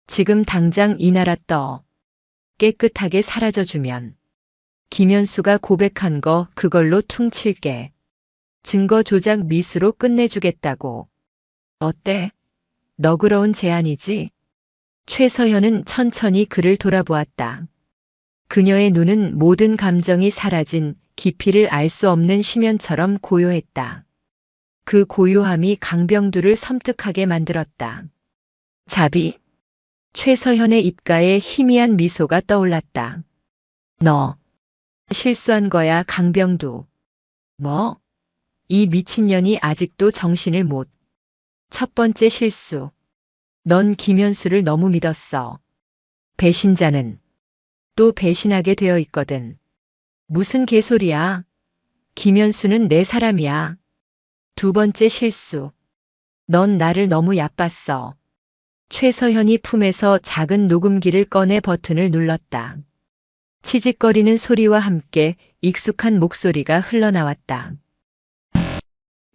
지금 당장 이 나라 떠. 깨끗하게 사라져주면. 김현수가 고백한 거 그걸로 퉁칠게. 증거 조작 미수로 끝내주겠다고. 어때? 너그러운 제안이지? 최서현은 천천히 그를 돌아보았다. 그녀의 눈은 모든 감정이 사라진 깊이를 알 수 없는 심연처럼 고요했다. 그 고요함이 강병두를 섬뜩하게 만들었다. 자비. 최서현의 입가에 희미한 미소가 떠올랐다. 너 실수한 거야, 강병두. 뭐? 이 미친년이 아직도 정신을 못. 첫 번째 실수. 넌 김현수를 너무 믿었어. 배신자는 또 배신하게 되어 있거든. 무슨 개소리야. 김현수는 내 사람이야. 두 번째 실수. 넌 나를 너무 얕봤어. 최서현이 품에서 작은 녹음기를 꺼내 버튼을 눌렀다. 치직거리는 소리와 함께 익숙한 목소리가 흘러나왔다.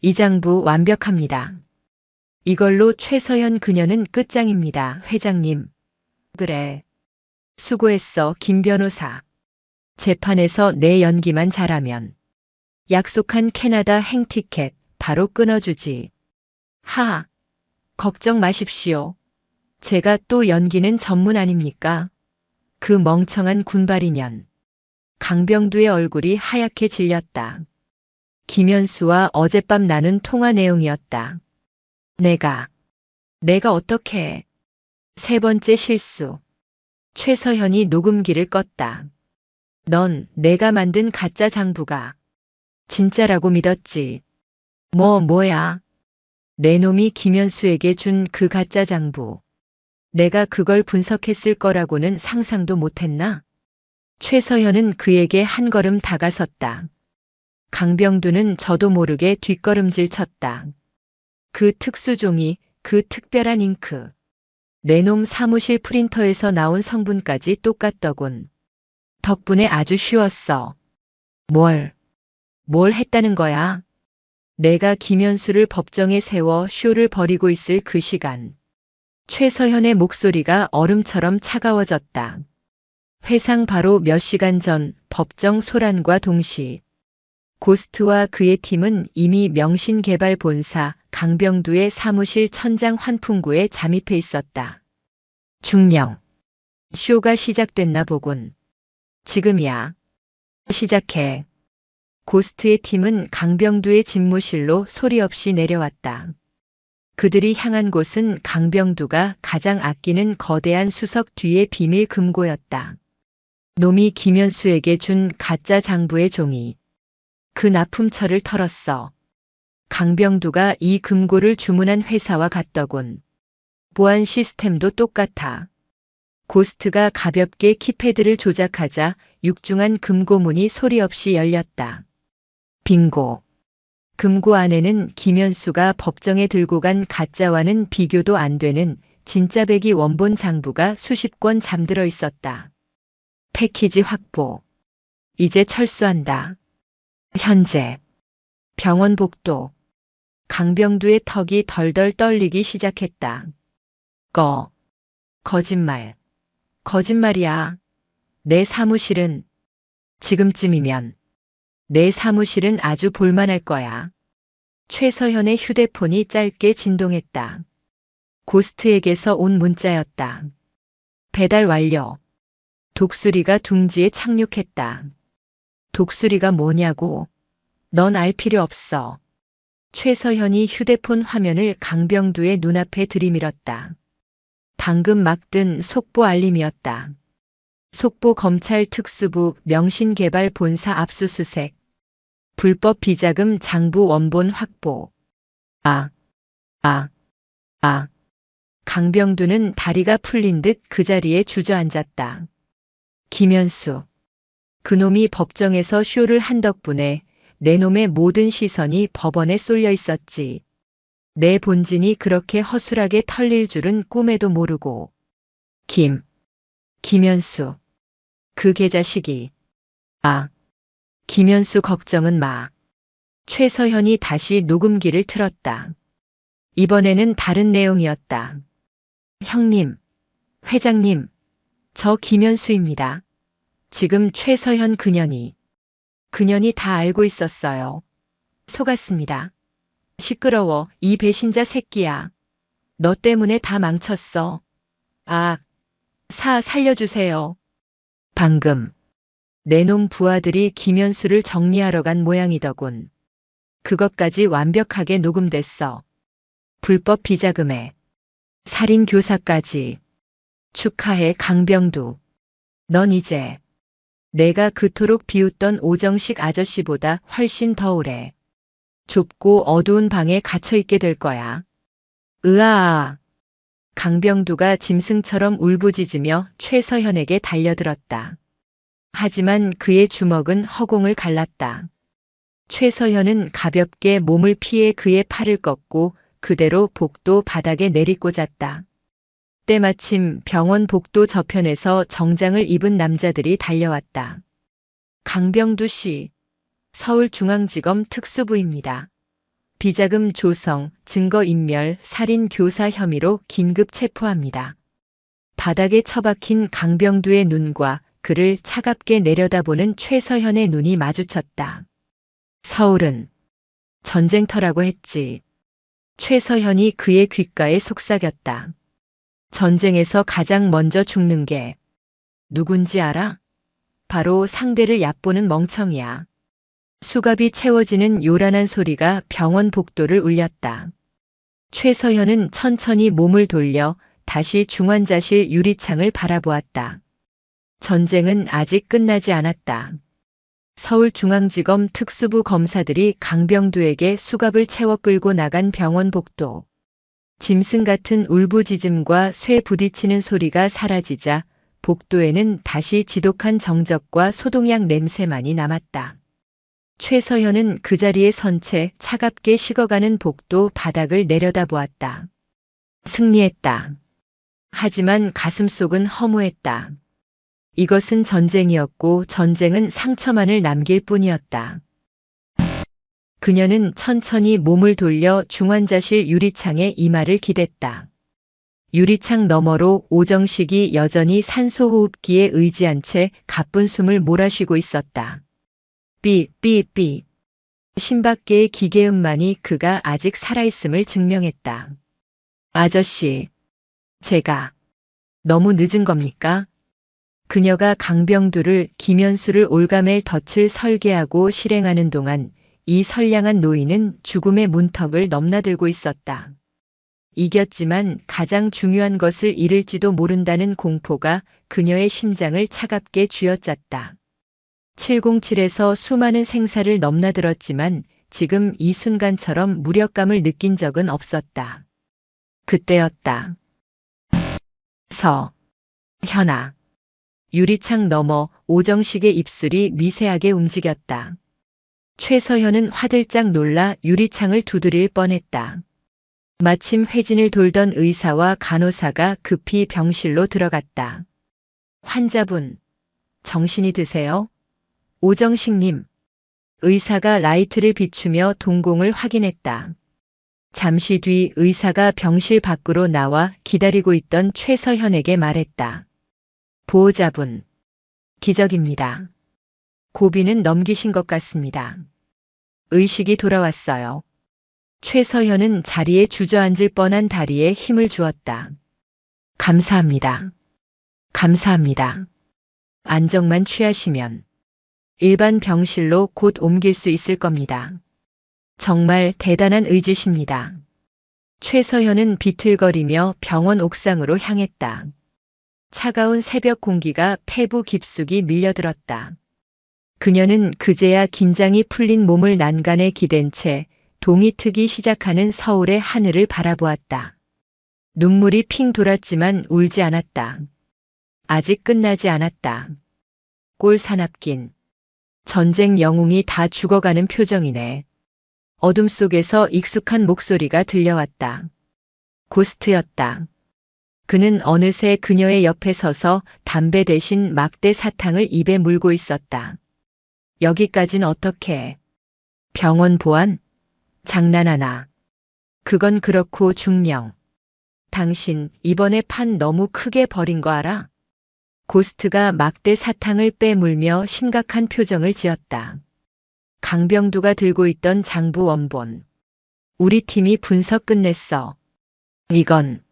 이 장부 완벽합니다. 이걸로 최서현 그녀는 끝장입니다, 회장님. 그래. 수고했어, 김 변호사. 재판에서 내 연기만 잘하면 약속한 캐나다 행티켓 바로 끊어주지. 하, 걱정 마십시오. 제가 또 연기는 전문 아닙니까? 그 멍청한 군발이년. 강병두의 얼굴이 하얗게 질렸다. 김현수와 어젯밤 나눈 통화 내용이었다. 내가 어떻게. 세 번째 실수. 최서현이 녹음기를 껐다. 넌 내가 만든 가짜 장부가 진짜라고 믿었지. 뭐야. 내 놈이 김현수에게 준 그 가짜 장부. 내가 그걸 분석했을 거라고는 상상도 못했나? 최서현은 그에게 한 걸음 다가섰다. 강병두는 저도 모르게 뒷걸음질 쳤다. 그 특수종이, 그 특별한 잉크. 내 놈 사무실 프린터에서 나온 성분까지 똑같더군. 덕분에 아주 쉬웠어. 뭘 했다는 거야? 내가 김현수를 법정에 세워 쇼를 벌이고 있을 그 시간. 최서현의 목소리가 얼음처럼 차가워졌다. 회상 바로 몇 시간 전 법정 소란과 동시 고스트와 그의 팀은 이미 명신개발본사 강병두의 사무실 천장 환풍구에 잠입해 있었다. 중령. 쇼가 시작됐나 보군. 지금이야. 시작해. 고스트의 팀은 강병두의 집무실로 소리 없이 내려왔다. 그들이 향한 곳은 강병두가 가장 아끼는 거대한 수석 뒤의 비밀 금고였다. 놈이 김현수에게 준 가짜 장부의 종이. 그 납품처를 털었어. 강병두가 이 금고를 주문한 회사와 같더군. 보안 시스템도 똑같아. 고스트가 가볍게 키패드를 조작하자 육중한 금고문이 소리 없이 열렸다. 빙고. 금고 안에는 김현수가 법정에 들고 간 가짜와는 비교도 안 되는 진짜 배기 원본 장부가 수십 권 잠들어 있었다. 패키지 확보. 이제 철수한다. 현재. 병원 복도. 강병두의 턱이 덜덜 떨리기 시작했다. 거짓말. 거짓말이야. 내 사무실은 지금쯤이면 내 사무실은 아주 볼만할 거야. 최서현의 휴대폰이 짧게 진동했다. 고스트에게서 온 문자였다. 배달 완료. 독수리가 둥지에 착륙했다. 독수리가 뭐냐고. 넌 알 필요 없어. 최서현이 휴대폰 화면을 강병두의 눈앞에 들이밀었다. 방금 막 뜬 속보 알림이었다. 속보 검찰 특수부 명신개발본사 압수수색. 불법 비자금 장부 원본 확보. 강병두는 다리가 풀린 듯 그 자리에 주저앉았다. 김현수. 그놈이 법정에서 쇼를 한 덕분에 내 놈의 모든 시선이 법원에 쏠려 있었지. 내 본진이 그렇게 허술하게 털릴 줄은 꿈에도 모르고. 김현수. 그 개자식이. 김현수 걱정은 마. 최서현이 다시 녹음기를 틀었다. 이번에는 다른 내용이었다. 형님, 회장님, 저 김현수입니다. 지금 최서현 그년이 다 알고 있었어요. 속았습니다. 시끄러워, 이 배신자 새끼야. 너 때문에 다 망쳤어. 살려주세요. 방금 내 놈 부하들이 김현수를 정리하러 간 모양이더군. 그것까지 완벽하게 녹음됐어. 불법 비자금에 살인 교사까지. 축하해 강병두. 넌 이제 내가 그토록 비웃던 오정식 아저씨보다 훨씬 더 오래 좁고 어두운 방에 갇혀있게 될 거야. 으아. 강병두가 짐승처럼 울부짖으며 최서현에게 달려들었다. 하지만 그의 주먹은 허공을 갈랐다. 최서현은 가볍게 몸을 피해 그의 팔을 꺾고 그대로 복도 바닥에 내리꽂았다. 때마침 병원 복도 저편에서 정장을 입은 남자들이 달려왔다. 강병두 씨, 서울중앙지검 특수부입니다. 비자금 조성, 증거인멸, 살인 교사 혐의로 긴급 체포합니다. 바닥에 처박힌 강병두의 눈과 그를 차갑게 내려다보는 최서현의 눈이 마주쳤다. 서울은 전쟁터라고 했지. 최서현이 그의 귓가에 속삭였다. 전쟁에서 가장 먼저 죽는 게 누군지 알아? 바로 상대를 얕보는 멍청이야. 수갑이 채워지는 요란한 소리가 병원 복도를 울렸다. 최서현은 천천히 몸을 돌려 다시 중환자실 유리창을 바라보았다. 전쟁은 아직 끝나지 않았다. 서울중앙지검 특수부 검사들이 강병두에게 수갑을 채워 끌고 나간 병원 복도. 짐승 같은 울부짖음과 쇠 부딪히는 소리가 사라지자 복도에는 다시 지독한 정적과 소독약 냄새만이 남았다. 최서현은 그 자리에 선 채 차갑게 식어가는 복도 바닥을 내려다보았다. 승리했다. 하지만 가슴속은 허무했다. 이것은 전쟁이었고 전쟁은 상처만을 남길 뿐이었다. 그녀는 천천히 몸을 돌려 중환자실 유리창에 이마를 기댔다. 유리창 너머로 오정식이 여전히 산소호흡기에 의지한 채 가쁜 숨을 몰아쉬고 있었다. 삐. 신밖의 기계음만이 그가 아직 살아있음을 증명했다. 아저씨, 제가 너무 늦은 겁니까? 그녀가 강병두를 김현수를 올가맬 덫을 설계하고 실행하는 동안 이 선량한 노인은 죽음의 문턱을 넘나들고 있었다. 이겼지만 가장 중요한 것을 잃을지도 모른다는 공포가 그녀의 심장을 차갑게 쥐어짰다. 707에서 수많은 생사를 넘나들었지만 지금 이 순간처럼 무력감을 느낀 적은 없었다. 그때였다. 현아. 유리창 너머 오정식의 입술이 미세하게 움직였다. 최서현은 화들짝 놀라 유리창을 두드릴 뻔했다. 마침 회진을 돌던 의사와 간호사가 급히 병실로 들어갔다. 환자분, 정신이 드세요? 오정식님. 의사가 라이트를 비추며 동공을 확인했다. 잠시 뒤 의사가 병실 밖으로 나와 기다리고 있던 최서현에게 말했다. 보호자분, 기적입니다. 고비는 넘기신 것 같습니다. 의식이 돌아왔어요. 최서현은 자리에 주저앉을 뻔한 다리에 힘을 주었다. 감사합니다. 감사합니다. 안정만 취하시면 일반 병실로 곧 옮길 수 있을 겁니다. 정말 대단한 의지십니다. 최서현은 비틀거리며 병원 옥상으로 향했다. 차가운 새벽 공기가 폐부 깊숙이 밀려들었다. 그녀는 그제야 긴장이 풀린 몸을 난간에 기댄 채 동이 트기 시작하는 서울의 하늘을 바라보았다. 눈물이 핑 돌았지만 울지 않았다. 아직 끝나지 않았다. 꼴 사납긴. 전쟁 영웅이 다 죽어가는 표정이네. 어둠 속에서 익숙한 목소리가 들려왔다. 고스트였다. 그는 어느새 그녀의 옆에 서서 담배 대신 막대 사탕을 입에 물고 있었다. 여기까진 어떻게? 병원 보안? 장난하나. 그건 그렇고 중령. 당신 이번에 판 너무 크게 버린 거 알아? 고스트가 막대 사탕을 빼물며 심각한 표정을 지었다. 강병두가 들고 있던 장부 원본. 우리 팀이 분석 끝냈어. 이건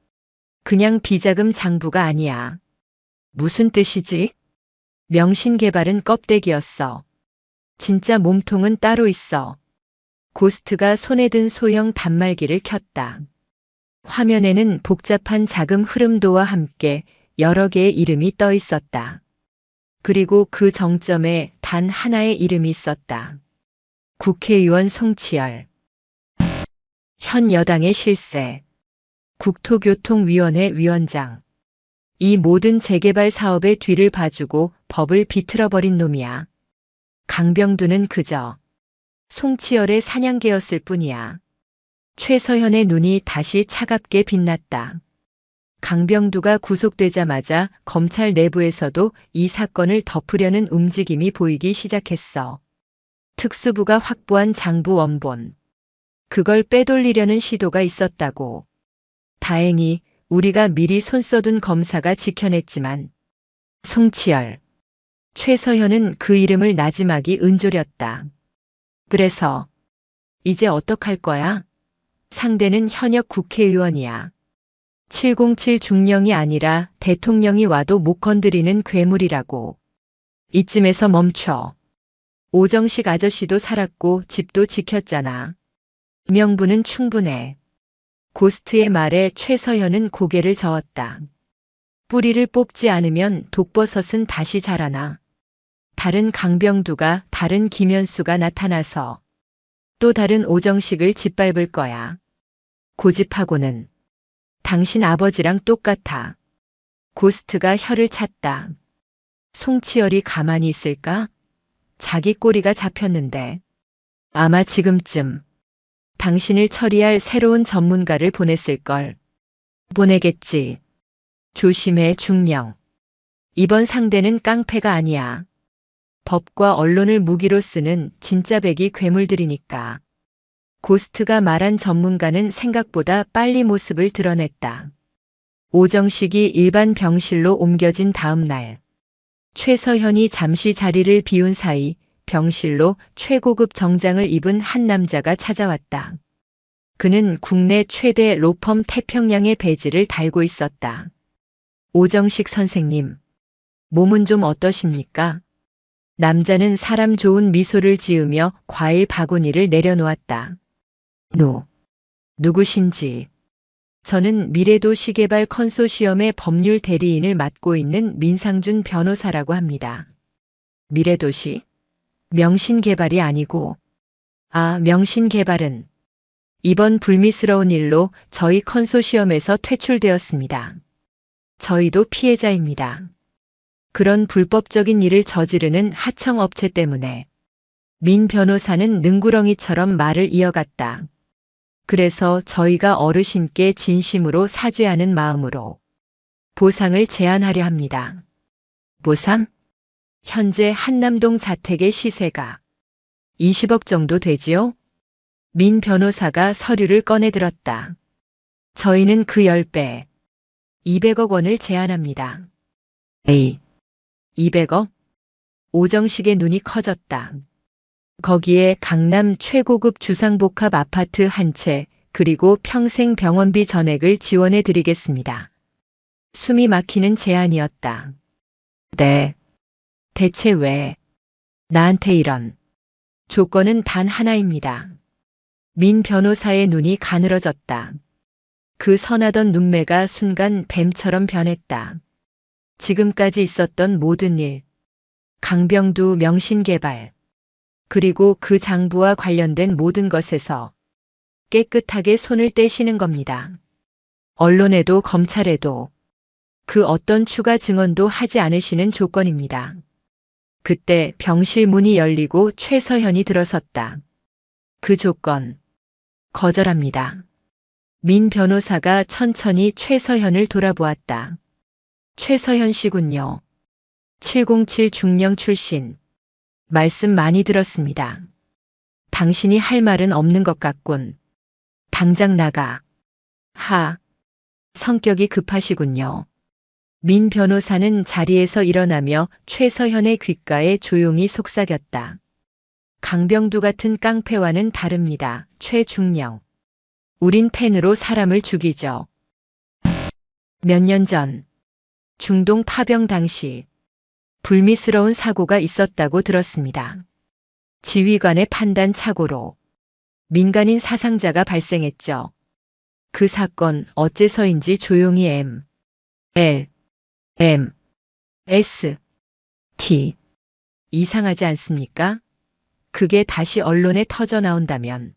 그냥 비자금 장부가 아니야. 무슨 뜻이지? 명신개발은 껍데기였어. 진짜 몸통은 따로 있어. 고스트가 손에 든 소형 단말기를 켰다. 화면에는 복잡한 자금 흐름도와 함께 여러 개의 이름이 떠 있었다. 그리고 그 정점에 단 하나의 이름이 있었다. 국회의원 송치열. 현 여당의 실세. 국토교통위원회 위원장. 이 모든 재개발 사업의 뒤를 봐주고 법을 비틀어버린 놈이야. 강병두는 그저 송치열의 사냥개였을 뿐이야. 최서현의 눈이 다시 차갑게 빛났다. 강병두가 구속되자마자 검찰 내부에서도 이 사건을 덮으려는 움직임이 보이기 시작했어. 특수부가 확보한 장부 원본. 그걸 빼돌리려는 시도가 있었다고. 다행히 우리가 미리 손 써둔 검사가 지켜냈지만. 송치열. 최서현은 그 이름을 나지막이 은조렸다. 그래서 이제 어떡할 거야? 상대는 현역 국회의원이야. 707 중령이 아니라 대통령이 와도 못 건드리는 괴물이라고. 이쯤에서 멈춰. 오정식 아저씨도 살았고 집도 지켰잖아. 명분은 충분해. 고스트의 말에 최서현은 고개를 저었다. 뿌리를 뽑지 않으면 독버섯은 다시 자라나. 다른 강병두가 다른 김현수가 나타나서 또 다른 오정식을 짓밟을 거야. 고집하고는. 당신 아버지랑 똑같아. 고스트가 혀를 찼다. 송치열이 가만히 있을까? 자기 꼬리가 잡혔는데. 아마 지금쯤 당신을 처리할 새로운 전문가를 보냈을걸. 보내겠지. 조심해 중령. 이번 상대는 깡패가 아니야. 법과 언론을 무기로 쓰는 진짜 백이 괴물들이니까. 고스트가 말한 전문가는 생각보다 빨리 모습을 드러냈다. 오정식이 일반 병실로 옮겨진 다음 날. 최서현이 잠시 자리를 비운 사이 병실로 최고급 정장을 입은 한 남자가 찾아왔다. 그는 국내 최대 로펌 태평양의 배지를 달고 있었다. 오정식 선생님, 몸은 좀 어떠십니까? 남자는 사람 좋은 미소를 지으며 과일 바구니를 내려놓았다. 누구신지. 저는 미래도시개발 컨소시엄의 법률 대리인을 맡고 있는 민상준 변호사라고 합니다. 미래도시? 명신개발이 아니고. 명신개발은 이번 불미스러운 일로 저희 컨소시엄에서 퇴출되었습니다. 저희도 피해자입니다. 그런 불법적인 일을 저지르는 하청업체 때문에. 민 변호사는 능구렁이처럼 말을 이어갔다. 그래서 저희가 어르신께 진심으로 사죄하는 마음으로 보상을 제안하려 합니다. 보상? 현재 한남동 자택의 시세가 20억 정도 되지요? 민 변호사가 서류를 꺼내 들었다. 저희는 그 10배, 200억 원을 제안합니다. 에이, 200억? 오정식의 눈이 커졌다. 거기에 강남 최고급 주상복합 아파트 한 채, 그리고 평생 병원비 전액을 지원해 드리겠습니다. 숨이 막히는 제안이었다. 네. 대체 왜? 나한테 이런. 조건은 단 하나입니다. 민 변호사의 눈이 가늘어졌다. 그 선하던 눈매가 순간 뱀처럼 변했다. 지금까지 있었던 모든 일, 강병두 명신개발, 그리고 그 장부와 관련된 모든 것에서 깨끗하게 손을 떼시는 겁니다. 언론에도 검찰에도 그 어떤 추가 증언도 하지 않으시는 조건입니다. 그때 병실 문이 열리고 최서현이 들어섰다. 그 조건, 거절합니다. 민 변호사가 천천히 최서현을 돌아보았다. 최서현 씨군요. 707 중령 출신. 말씀 많이 들었습니다. 당신이 할 말은 없는 것 같군. 당장 나가. 성격이 급하시군요. 민 변호사는 자리에서 일어나며 최서현의 귓가에 조용히 속삭였다. 강병두 같은 깡패와는 다릅니다. 최중령. 우린 펜으로 사람을 죽이죠. 몇 년 전 중동 파병 당시 불미스러운 사고가 있었다고 들었습니다. 지휘관의 판단 착오로 민간인 사상자가 발생했죠. 그 사건 어째서인지 조용히 S 이상하지 않습니까? 그게 다시 언론에 터져 나온다면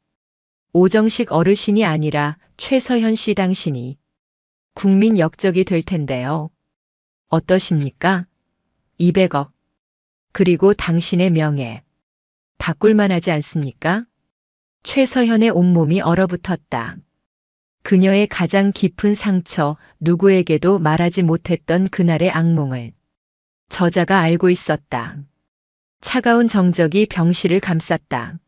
오정식 어르신이 아니라 최서현 씨 당신이 국민 역적이 될 텐데요. 어떠십니까? 200억. 그리고 당신의 명예. 바꿀 만하지 않습니까? 최서현의 온몸이 얼어붙었다. 그녀의 가장 깊은 상처, 누구에게도 말하지 못했던 그날의 악몽을 저자가 알고 있었다. 차가운 정적이 병실을 감쌌다.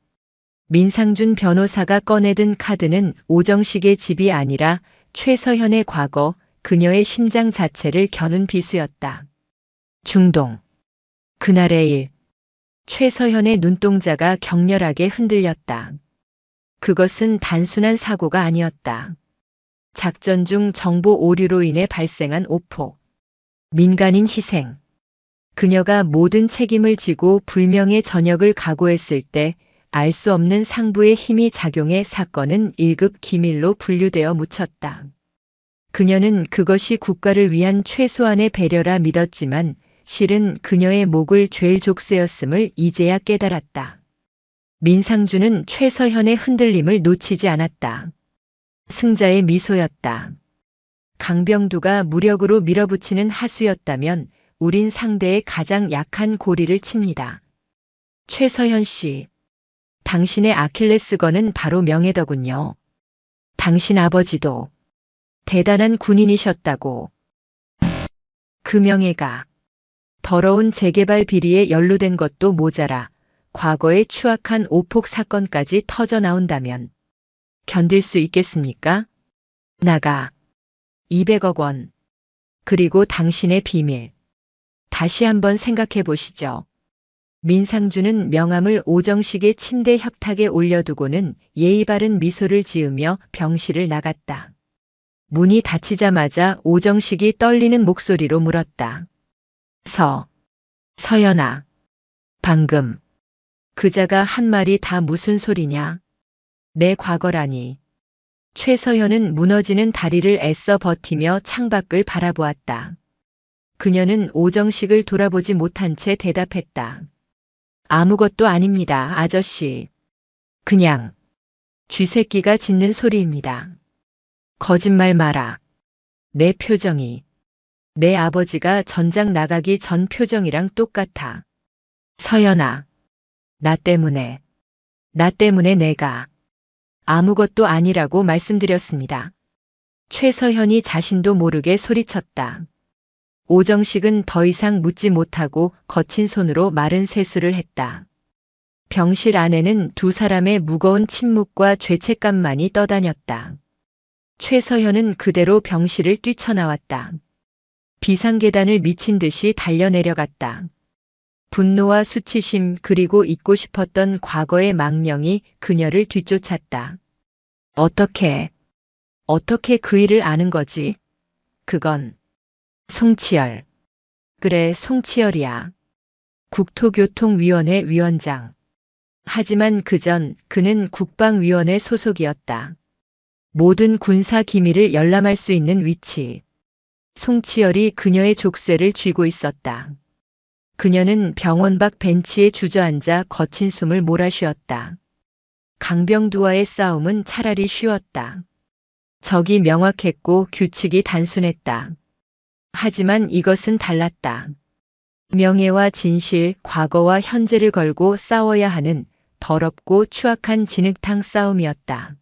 민상준 변호사가 꺼내든 카드는 오정식의 집이 아니라 최서현의 과거, 그녀의 심장 자체를 겨눈 비수였다. 중동. 그날의 일. 최서현의 눈동자가 격렬하게 흔들렸다. 그것은 단순한 사고가 아니었다. 작전 중 정보 오류로 인해 발생한 오폭. 민간인 희생. 그녀가 모든 책임을 지고 불명예 전역을 각오했을 때 알 수 없는 상부의 힘이 작용해 사건은 1급 기밀로 분류되어 묻혔다. 그녀는 그것이 국가를 위한 최소한의 배려라 믿었지만 실은 그녀의 목을 죄일 족쇄였음을 이제야 깨달았다. 민상준은 최서현의 흔들림을 놓치지 않았다. 승자의 미소였다. 강병두가 무력으로 밀어붙이는 하수였다면 우린 상대의 가장 약한 고리를 칩니다. 최서현 씨, 당신의 아킬레스건은 바로 명예더군요. 당신 아버지도 대단한 군인이셨다고. 그 명예가 더러운 재개발 비리에 연루된 것도 모자라 과거의 추악한 오폭 사건까지 터져 나온다면 견딜 수 있겠습니까? 나가. 200억 원. 그리고 당신의 비밀. 다시 한번 생각해 보시죠. 민상준은 명함을 오정식의 침대 협탁에 올려두고는 예의 바른 미소를 지으며 병실을 나갔다. 문이 닫히자마자 오정식이 떨리는 목소리로 물었다. 서연아. 방금 그자가 한 말이 다 무슨 소리냐? 내 과거라니. 최서현은 무너지는 다리를 애써 버티며 창밖을 바라보았다. 그녀는 오정식을 돌아보지 못한 채 대답했다. 아무것도 아닙니다, 아저씨. 그냥 쥐새끼가 짖는 소리입니다. 거짓말 마라. 내 표정이 내 아버지가 전장 나가기 전 표정이랑 똑같아. 서연아. 나 때문에 내가 아무것도 아니라고 말씀드렸습니다. 최서현이 자신도 모르게 소리쳤다. 오정식은 더 이상 묻지 못하고 거친 손으로 마른 세수를 했다. 병실 안에는 두 사람의 무거운 침묵과 죄책감만이 떠다녔다. 최서현은 그대로 병실을 뛰쳐나왔다. 비상계단을 미친 듯이 달려내려갔다. 분노와 수치심 그리고 잊고 싶었던 과거의 망령이 그녀를 뒤쫓았다. 어떻게 그 일을 아는 거지? 그건 송치열. 그래, 송치열이야. 국토교통위원회 위원장. 하지만 그전 그는 국방위원회 소속이었다. 모든 군사 기밀을 열람할 수 있는 위치. 송치열이 그녀의 족쇄를 쥐고 있었다. 그녀는 병원 밖 벤치에 주저앉아 거친 숨을 몰아쉬었다. 강병두와의 싸움은 차라리 쉬웠다. 적이 명확했고 규칙이 단순했다. 하지만 이것은 달랐다. 명예와 진실, 과거와 현재를 걸고 싸워야 하는 더럽고 추악한 진흙탕 싸움이었다.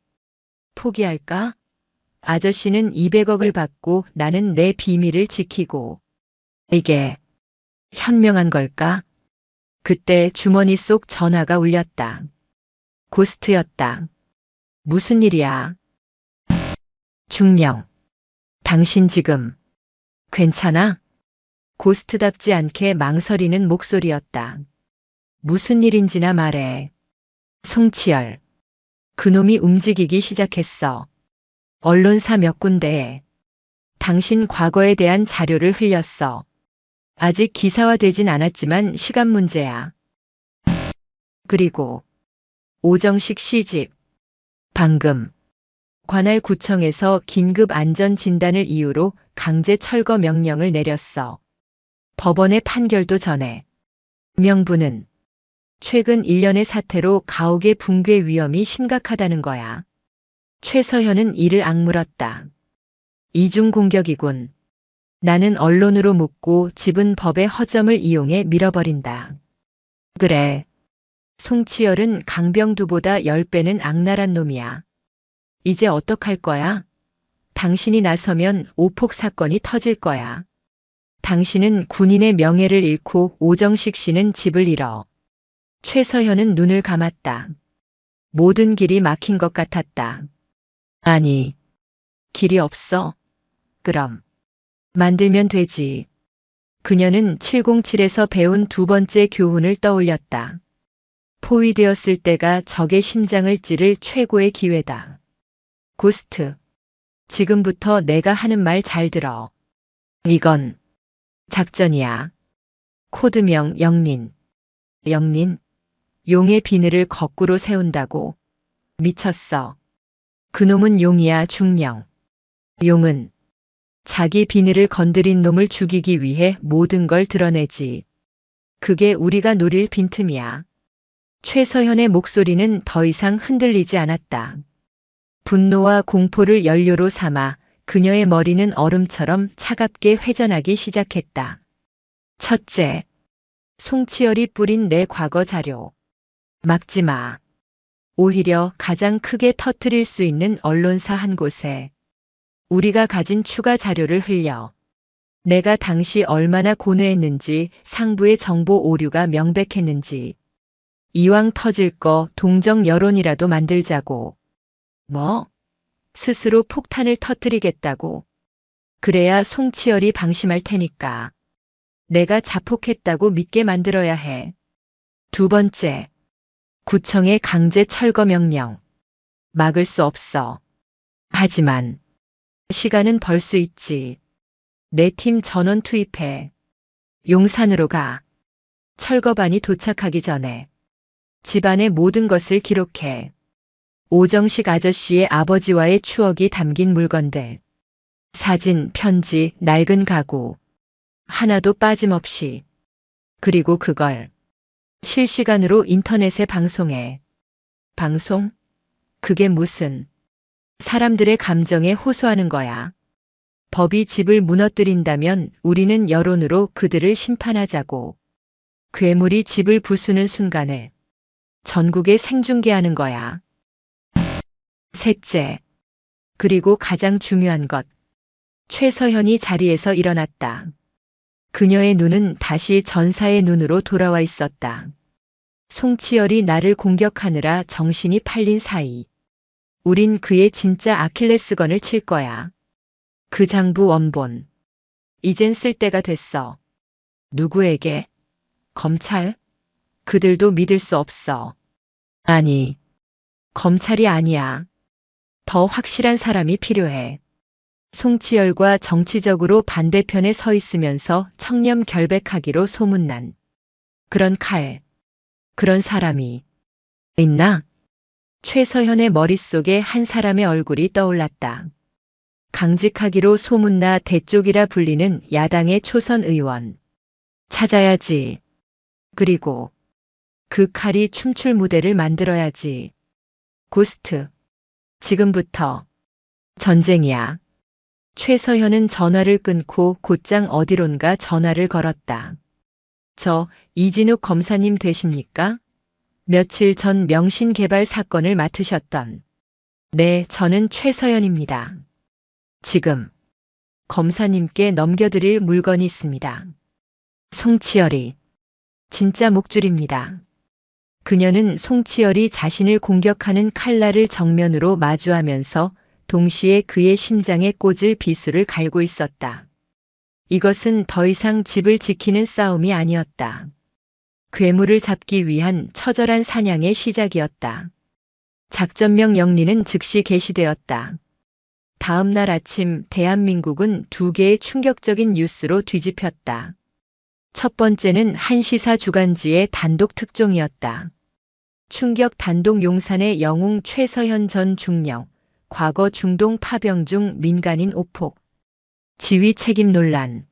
포기할까? 아저씨는 200억을 받고 나는 내 비밀을 지키고. 이게 현명한 걸까? 그때 주머니 속 전화가 울렸다. 고스트였다. 무슨 일이야? 중령. 당신 지금 괜찮아? 고스트답지 않게 망설이는 목소리였다. 무슨 일인지나 말해. 송치열. 그놈이 움직이기 시작했어. 언론사 몇 군데에 당신 과거에 대한 자료를 흘렸어. 아직 기사화되진 않았지만 시간 문제야. 그리고 오정식 시집. 방금 관할구청에서 긴급 안전 진단을 이유로 강제 철거 명령을 내렸어. 법원의 판결도 전해. 명분은 최근 1년의 사태로 가옥의 붕괴 위험이 심각하다는 거야. 최서현은 이를 악물었다. 이중 공격이군. 나는 언론으로 묻고 집은 법의 허점을 이용해 밀어버린다. 그래. 송치열은 강병두보다 10배는 악랄한 놈이야. 이제 어떡할 거야? 당신이 나서면 오폭 사건이 터질 거야. 당신은 군인의 명예를 잃고 오정식 씨는 집을 잃어. 최서현은 눈을 감았다. 모든 길이 막힌 것 같았다. 아니, 길이 없어. 그럼 만들면 되지. 그녀는 707에서 배운 두 번째 교훈을 떠올렸다. 포위되었을 때가 적의 심장을 찌를 최고의 기회다. 고스트, 지금부터 내가 하는 말 잘 들어. 이건 작전이야. 코드명 영린. 영린? 용의 비늘을 거꾸로 세운다고. 미쳤어. 그놈은 용이야, 중령. 용은 자기 비늘을 건드린 놈을 죽이기 위해 모든 걸 드러내지. 그게 우리가 노릴 빈틈이야. 최서현의 목소리는 더 이상 흔들리지 않았다. 분노와 공포를 연료로 삼아 그녀의 머리는 얼음처럼 차갑게 회전하기 시작했다. 첫째, 송치열이 뿌린 내 과거 자료. 막지 마. 오히려 가장 크게 터뜨릴 수 있는 언론사 한 곳에 우리가 가진 추가 자료를 흘려. 내가 당시 얼마나 고뇌했는지, 상부의 정보 오류가 명백했는지. 이왕 터질 거 동정 여론이라도 만들자고. 뭐? 스스로 폭탄을 터뜨리겠다고. 그래야 송치열이 방심할 테니까. 내가 자폭했다고 믿게 만들어야 해. 두 번째, 구청의 강제 철거 명령. 막을 수 없어. 하지만 시간은 벌 수 있지. 내 팀 전원 투입해. 용산으로 가. 철거반이 도착하기 전에 집안의 모든 것을 기록해. 오정식 아저씨의 아버지와의 추억이 담긴 물건들. 사진, 편지, 낡은 가구. 하나도 빠짐없이. 그리고 그걸 실시간으로 인터넷에 방송해. 방송? 그게 무슨. 사람들의 감정에 호소하는 거야. 법이 집을 무너뜨린다면 우리는 여론으로 그들을 심판하자고. 괴물이 집을 부수는 순간을 전국에 생중계하는 거야. 셋째, 그리고 가장 중요한 것. 최서현이 자리에서 일어났다. 그녀의 눈은 다시 전사의 눈으로 돌아와 있었다. 송치열이 나를 공격하느라 정신이 팔린 사이. 우린 그의 진짜 아킬레스건을 칠 거야. 그 장부 원본. 이젠 쓸 때가 됐어. 누구에게? 검찰? 그들도 믿을 수 없어. 아니, 검찰이 아니야. 더 확실한 사람이 필요해. 송치열과 정치적으로 반대편에 서 있으면서 청렴 결백하기로 소문난 그런 칼, 그런 사람이 있나? 최서현의 머릿속에 한 사람의 얼굴이 떠올랐다. 강직하기로 소문나 대쪽이라 불리는 야당의 초선 의원. 찾아야지. 그리고 그 칼이 춤출 무대를 만들어야지. 고스트. 지금부터 전쟁이야. 최서현은 전화를 끊고 곧장 어디론가 전화를 걸었다. 저 이진욱 검사님 되십니까? 며칠 전 명신개발 사건을 맡으셨던. 네, 저는 최서현입니다. 지금 검사님께 넘겨드릴 물건이 있습니다. 송치열이. 진짜 목줄입니다. 그녀는 송치열이 자신을 공격하는 칼날을 정면으로 마주하면서 동시에 그의 심장에 꽂을 비수를 갈고 있었다. 이것은 더 이상 집을 지키는 싸움이 아니었다. 괴물을 잡기 위한 처절한 사냥의 시작이었다. 작전명 영리는 즉시 게시되었다. 다음 날 아침 대한민국은 두 개의 충격적인 뉴스로 뒤집혔다. 첫 번째는 한 시사 주간지의 단독 특종이었다. 충격 단독 용산의 영웅 최서현 전 중령, 과거 중동 파병 중 민간인 오폭. 지휘 책임 논란.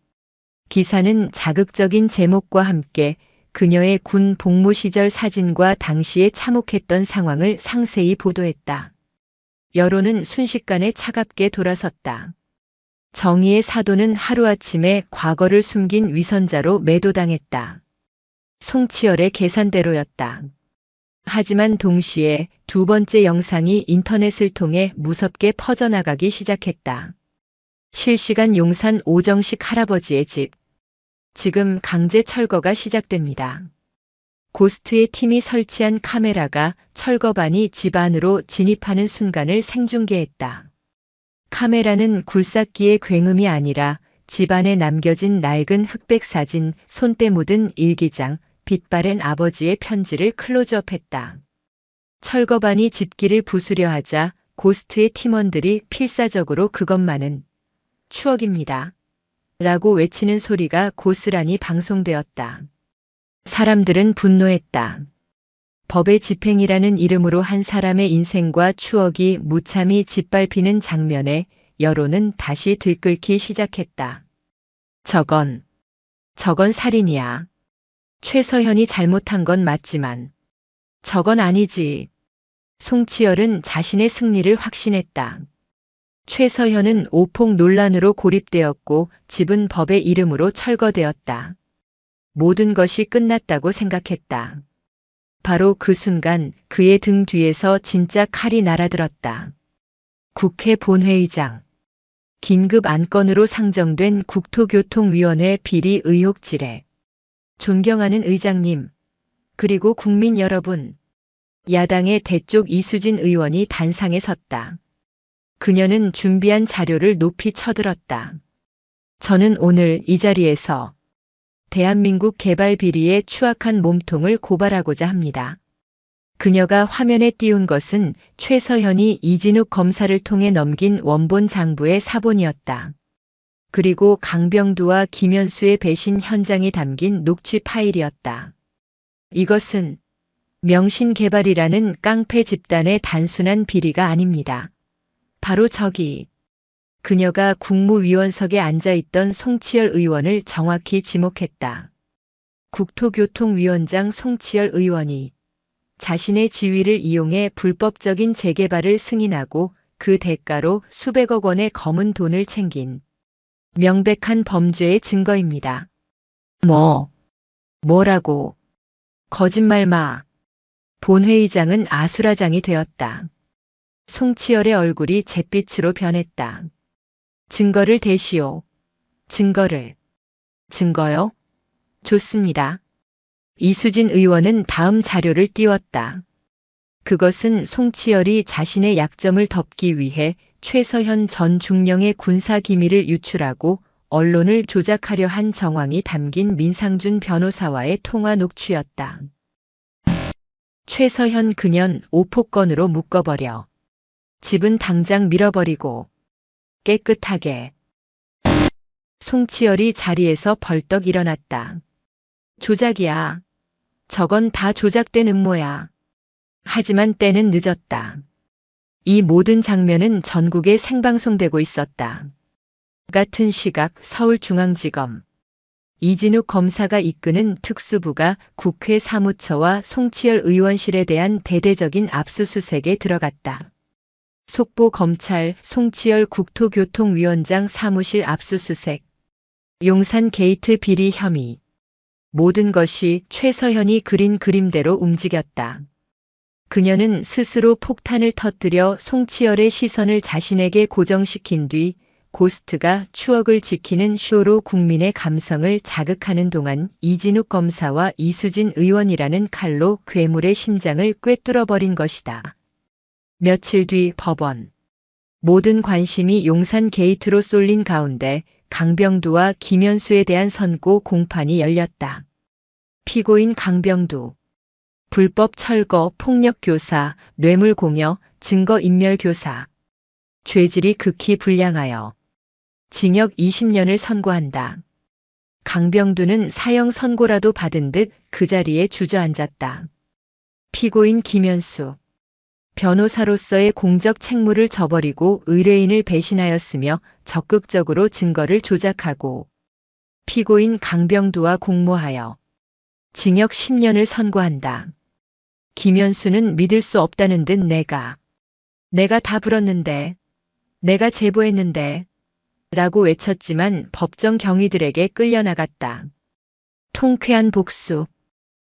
기사는 자극적인 제목과 함께 그녀의 군 복무 시절 사진과 당시에 참혹했던 상황을 상세히 보도했다. 여론은 순식간에 차갑게 돌아섰다. 정의의 사도는 하루아침에 과거를 숨긴 위선자로 매도당했다. 송치열의 계산대로였다. 하지만 동시에 두 번째 영상이 인터넷을 통해 무섭게 퍼져나가기 시작했다. 실시간 용산 오정식 할아버지의 집. 지금 강제 철거가 시작됩니다. 고스트의 팀이 설치한 카메라가 철거반이 집 안으로 진입하는 순간을 생중계했다. 카메라는 굴삭기의 굉음이 아니라 집 안에 남겨진 낡은 흑백 사진, 손때 묻은 일기장, 빛바랜 아버지의 편지를 클로즈업했다. 철거반이 집기를 부수려 하자 고스트의 팀원들이 필사적으로 그것만은 추억입니다. 라고 외치는 소리가 고스란히 방송되었다. 사람들은 분노했다. 법의 집행이라는 이름으로 한 사람의 인생과 추억이 무참히 짓밟히는 장면에 여론은 다시 들끓기 시작했다. 저건 살인이야. 최서현이 잘못한 건 맞지만 저건 아니지. 송치열은 자신의 승리를 확신했다. 최서현은 오폭 논란으로 고립되었고 집은 법의 이름으로 철거되었다. 모든 것이 끝났다고 생각했다. 바로 그 순간 그의 등 뒤에서 진짜 칼이 날아들었다. 국회 본회의장. 긴급 안건으로 상정된 국토교통위원회 비리 의혹 질의. 존경하는 의장님, 그리고 국민 여러분. 야당의 대쪽 이수진 의원이 단상에 섰다. 그녀는 준비한 자료를 높이 쳐들었다. 저는 오늘 이 자리에서 대한민국 개발 비리의 추악한 몸통을 고발하고자 합니다. 그녀가 화면에 띄운 것은 최서현이 이진욱 검사를 통해 넘긴 원본 장부의 사본이었다. 그리고 강병두와 김현수의 배신 현장이 담긴 녹취 파일이었다. 이것은 명신개발이라는 깡패 집단의 단순한 비리가 아닙니다. 바로 저기, 그녀가 국무위원석에 앉아있던 송치열 의원을 정확히 지목했다. 국토교통위원장 송치열 의원이 자신의 지위를 이용해 불법적인 재개발을 승인하고 그 대가로 수백억 원의 검은 돈을 챙긴 명백한 범죄의 증거입니다. 뭐라고? 거짓말 마. 본회의장은 아수라장이 되었다. 송치열의 얼굴이 잿빛으로 변했다. 증거를 대시오. 증거를. 증거요? 좋습니다. 이수진 의원은 다음 자료를 띄웠다. 그것은 송치열이 자신의 약점을 덮기 위해 최서현 전 중령의 군사 기밀을 유출하고 언론을 조작하려 한 정황이 담긴 민상준 변호사와의 통화 녹취였다. 최서현 그년 오폭건으로 묶어버려. 집은 당장 밀어버리고 깨끗하게. 송치열이 자리에서 벌떡 일어났다. 조작이야. 저건 다 조작된 음모야. 하지만 때는 늦었다. 이 모든 장면은 전국에 생방송되고 있었다. 같은 시각 서울중앙지검 이진욱 검사가 이끄는 특수부가 국회 사무처와 송치열 의원실에 대한 대대적인 압수수색에 들어갔다. 속보 검찰 송치열 국토교통위원장 사무실 압수수색. 용산 게이트 비리 혐의. 모든 것이 최서현이 그린 그림대로 움직였다. 그녀는 스스로 폭탄을 터뜨려 송치열의 시선을 자신에게 고정시킨 뒤 고스트가 추억을 지키는 쇼로 국민의 감성을 자극하는 동안 이진욱 검사와 이수진 의원이라는 칼로 괴물의 심장을 꿰뚫어버린 것이다. 며칠 뒤 법원. 모든 관심이 용산 게이트로 쏠린 가운데 강병두와 김현수에 대한 선고 공판이 열렸다. 피고인 강병두. 불법 철거, 폭력 교사, 뇌물 공여, 증거 인멸 교사. 죄질이 극히 불량하여 징역 20년을 선고한다. 강병두는 사형 선고라도 받은 듯 그 자리에 주저앉았다. 피고인 김현수. 변호사로서의 공적 책무를 저버리고 의뢰인을 배신하였으며 적극적으로 증거를 조작하고 피고인 강병두와 공모하여 징역 10년을 선고한다. 김현수는 믿을 수 없다는 듯 내가 다 불었는데, 내가 제보했는데 라고 외쳤지만 법정 경위들에게 끌려나갔다. 통쾌한 복수.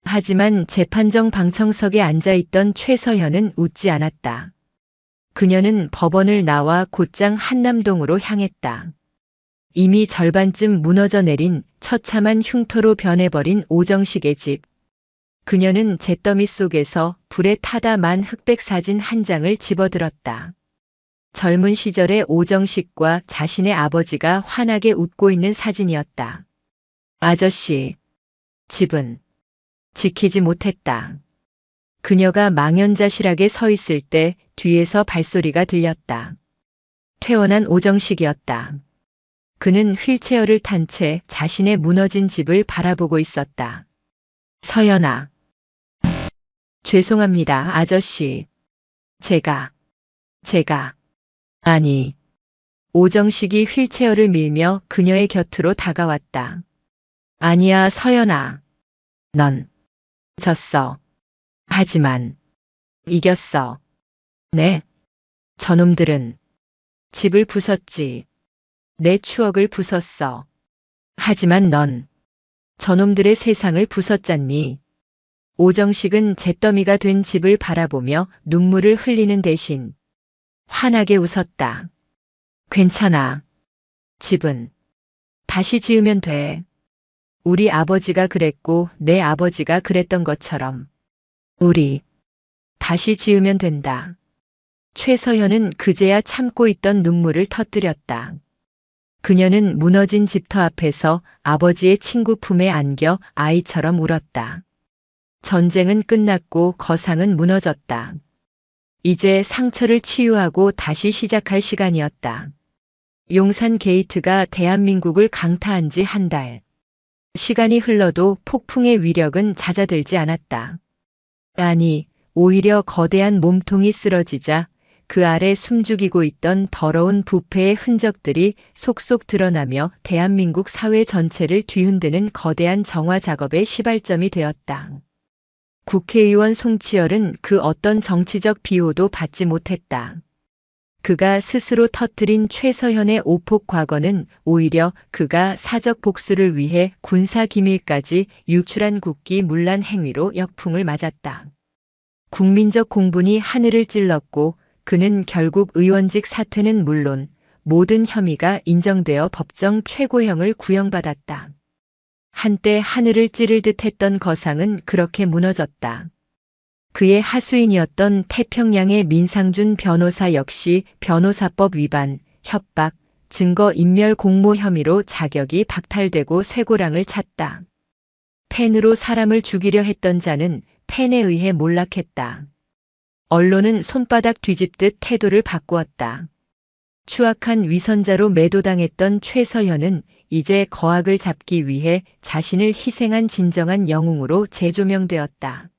하지만 재판정 방청석에 앉아있던 최서현은 웃지 않았다. 그녀는 법원을 나와 곧장 한남동으로 향했다. 이미 절반쯤 무너져 내린 처참한 흉터로 변해버린 오정식의 집. 그녀는 잿더미 속에서 불에 타다 만 흑백 사진 한 장을 집어들었다. 젊은 시절의 오정식과 자신의 아버지가 환하게 웃고 있는 사진이었다. 아저씨, 집은 지키지 못했다. 그녀가 망연자실하게 서 있을 때 뒤에서 발소리가 들렸다. 퇴원한 오정식이었다. 그는 휠체어를 탄 채 자신의 무너진 집을 바라보고 있었다. 서연아. 죄송합니다, 아저씨. 제가. 아니. 오정식이 휠체어를 밀며 그녀의 곁으로 다가왔다. 아니야, 서연아. 넌 졌어. 하지만 이겼어. 네. 저놈들은 집을 부쉈지. 내 추억을 부쉈어. 하지만 넌 저놈들의 세상을 부쉈잖니. 오정식은 잿더미가 된 집을 바라보며 눈물을 흘리는 대신 환하게 웃었다. 괜찮아. 집은 다시 지으면 돼. 우리 아버지가 그랬고 내 아버지가 그랬던 것처럼 우리 다시 지으면 된다. 최서현은 그제야 참고 있던 눈물을 터뜨렸다. 그녀는 무너진 집터 앞에서 아버지의 친구 품에 안겨 아이처럼 울었다. 전쟁은 끝났고 거상은 무너졌다. 이제 상처를 치유하고 다시 시작할 시간이었다. 용산 게이트가 대한민국을 강타한 지 한 달. 시간이 흘러도 폭풍의 위력은 잦아들지 않았다. 아니, 오히려 거대한 몸통이 쓰러지자 그 아래 숨죽이고 있던 더러운 부패의 흔적들이 속속 드러나며 대한민국 사회 전체를 뒤흔드는 거대한 정화 작업의 시발점이 되었다. 국회의원 송치열은 그 어떤 정치적 비호도 받지 못했다. 그가 스스로 터뜨린 최서현의 오폭 과거는 오히려 그가 사적 복수를 위해 군사 기밀까지 유출한 국기 문란 행위로 역풍을 맞았다. 국민적 공분이 하늘을 찔렀고 그는 결국 의원직 사퇴는 물론 모든 혐의가 인정되어 법정 최고형을 구형받았다. 한때 하늘을 찌를 듯 했던 거상은 그렇게 무너졌다. 그의 하수인이었던 태평양의 민상준 변호사 역시 변호사법 위반, 협박, 증거인멸 공모 혐의로 자격이 박탈되고 쇠고랑을 찼다. 펜으로 사람을 죽이려 했던 자는 펜에 의해 몰락했다. 언론은 손바닥 뒤집듯 태도를 바꾸었다. 추악한 위선자로 매도당했던 최서현은 이제 거악을 잡기 위해 자신을 희생한 진정한 영웅으로 재조명되었다.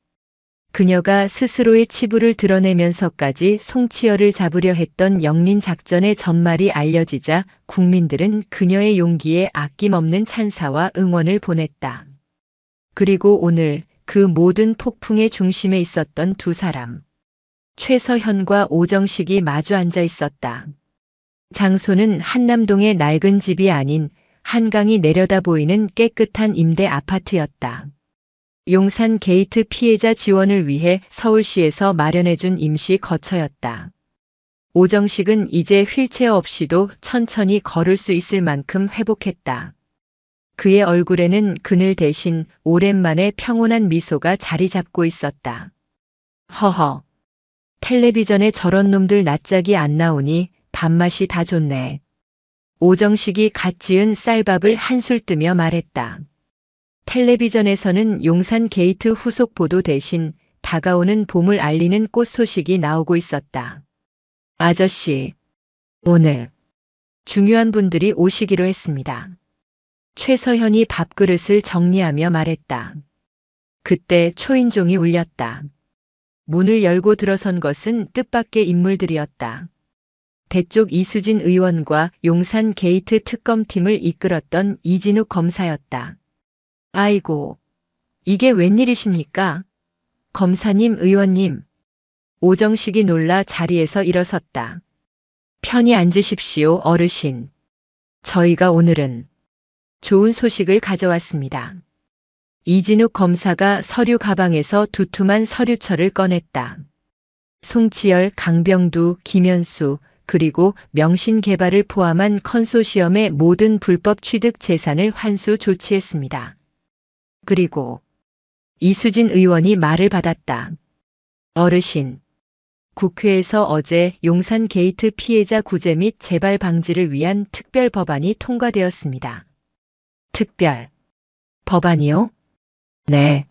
그녀가 스스로의 치부를 드러내면서까지 송치열을 잡으려 했던 영린 작전의 전말이 알려지자 국민들은 그녀의 용기에 아낌없는 찬사와 응원을 보냈다. 그리고 오늘 그 모든 폭풍의 중심에 있었던 두 사람. 최서현과 오정식이 마주 앉아 있었다. 장소는 한남동의 낡은 집이 아닌 한강이 내려다 보이는 깨끗한 임대 아파트였다. 용산 게이트 피해자 지원을 위해 서울시에서 마련해준 임시 거처였다. 오정식은 이제 휠체어 없이도 천천히 걸을 수 있을 만큼 회복했다. 그의 얼굴에는 그늘 대신 오랜만에 평온한 미소가 자리 잡고 있었다. 허허. 텔레비전에 저런 놈들 낯짝이 안 나오니 밥맛이 다 좋네. 오정식이 갓 지은 쌀밥을 한술 뜨며 말했다. 텔레비전에서는 용산 게이트 후속 보도 대신 다가오는 봄을 알리는 꽃 소식이 나오고 있었다. 아저씨, 오늘 중요한 분들이 오시기로 했습니다. 최서현이 밥그릇을 정리하며 말했다. 그때 초인종이 울렸다. 문을 열고 들어선 것은 뜻밖의 인물들이었다. 대쪽 이수진 의원과 용산 게이트 특검팀을 이끌었던 이진욱 검사였다. 아이고, 이게 웬일이십니까? 검사님, 의원님. 오정식이 놀라 자리에서 일어섰다. 편히 앉으십시오, 어르신. 저희가 오늘은 좋은 소식을 가져왔습니다. 이진욱 검사가 서류 가방에서 두툼한 서류철을 꺼냈다. 송치열, 강병두, 김현수, 그리고 명신개발을 포함한 컨소시엄의 모든 불법 취득 재산을 환수 조치했습니다. 그리고 이수진 의원이 말을 받았다. 어르신, 국회에서 어제 용산 게이트 피해자 구제 및 재발 방지를 위한 특별 법안이 통과되었습니다. 특별 법안이요? 네.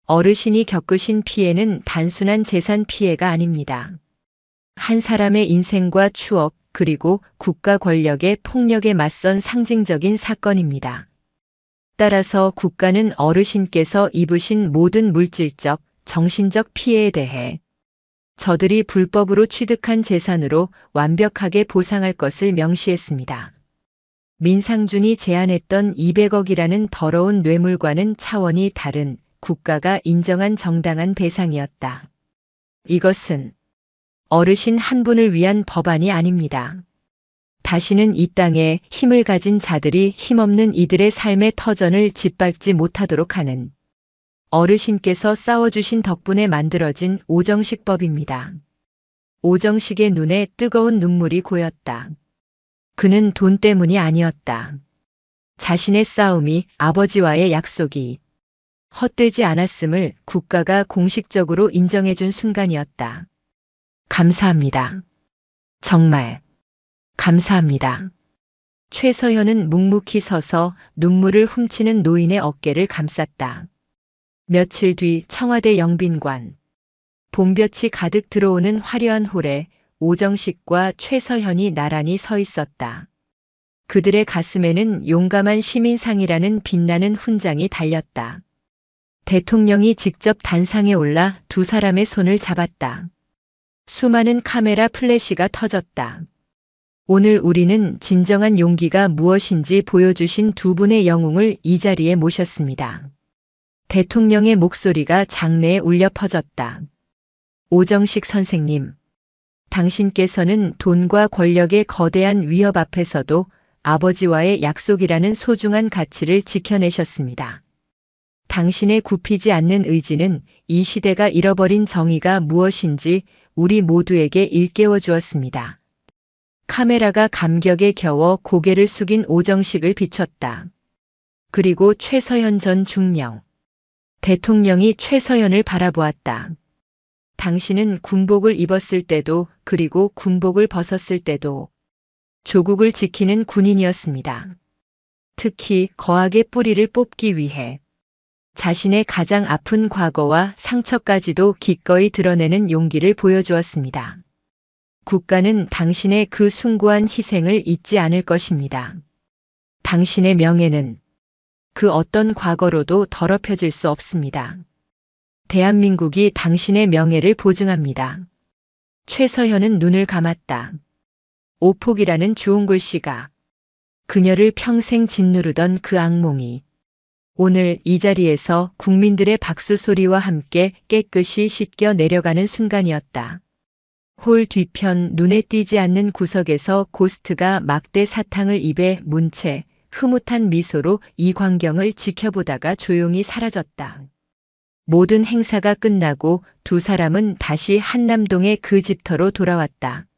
어르신이 겪으신 피해는 단순한 재산 피해가 아닙니다. 한 사람의 인생과 추억, 그리고 국가 권력의 폭력에 맞선 상징적인 사건입니다. 따라서 국가는 어르신께서 입으신 모든 물질적, 정신적 피해에 대해 저들이 불법으로 취득한 재산으로 완벽하게 보상할 것을 명시했습니다. 민상준이 제안했던 200억이라는 더러운 뇌물과는 차원이 다른 국가가 인정한 정당한 배상이었다. 이것은 어르신 한 분을 위한 법안이 아닙니다. 다시는 이 땅에 힘을 가진 자들이 힘없는 이들의 삶의 터전을 짓밟지 못하도록 하는 어르신께서 싸워주신 덕분에 만들어진 오정식법입니다. 오정식의 눈에 뜨거운 눈물이 고였다. 그는 돈 때문이 아니었다. 자신의 싸움이, 아버지와의 약속이 헛되지 않았음을 국가가 공식적으로 인정해준 순간이었다. 감사합니다. 정말 감사합니다. 최서현은 묵묵히 서서 눈물을 훔치는 노인의 어깨를 감쌌다. 며칠 뒤 청와대 영빈관. 봄볕이 가득 들어오는 화려한 홀에 오정식과 최서현이 나란히 서 있었다. 그들의 가슴에는 용감한 시민상이라는 빛나는 훈장이 달렸다. 대통령이 직접 단상에 올라 두 사람의 손을 잡았다. 수많은 카메라 플래시가 터졌다. 오늘 우리는 진정한 용기가 무엇인지 보여주신 두 분의 영웅을 이 자리에 모셨습니다. 대통령의 목소리가 장내에 울려 퍼졌다. 오정식 선생님, 당신께서는 돈과 권력의 거대한 위협 앞에서도 아버지와의 약속이라는 소중한 가치를 지켜내셨습니다. 당신의 굽히지 않는 의지는 이 시대가 잃어버린 정의가 무엇인지 우리 모두에게 일깨워 주었습니다. 카메라가 감격에 겨워 고개를 숙인 오정식을 비췄다. 그리고 최서현 전 중령. 대통령이 최서현을 바라보았다. 당신은 군복을 입었을 때도 그리고 군복을 벗었을 때도 조국을 지키는 군인이었습니다. 특히 거악의 뿌리를 뽑기 위해 자신의 가장 아픈 과거와 상처까지도 기꺼이 드러내는 용기를 보여주었습니다. 국가는 당신의 그 숭고한 희생을 잊지 않을 것입니다. 당신의 명예는 그 어떤 과거로도 더럽혀질 수 없습니다. 대한민국이 당신의 명예를 보증합니다. 최서현은 눈을 감았다. 오폭이라는 주홍글 씨가 그녀를 평생 짓누르던 그 악몽이 오늘 이 자리에서 국민들의 박수 소리와 함께 깨끗이 씻겨 내려가는 순간이었다. 홀 뒤편 눈에 띄지 않는 구석에서 고스트가 막대 사탕을 입에 문 채 흐뭇한 미소로 이 광경을 지켜보다가 조용히 사라졌다. 모든 행사가 끝나고 두 사람은 다시 한남동의 그 집터로 돌아왔다.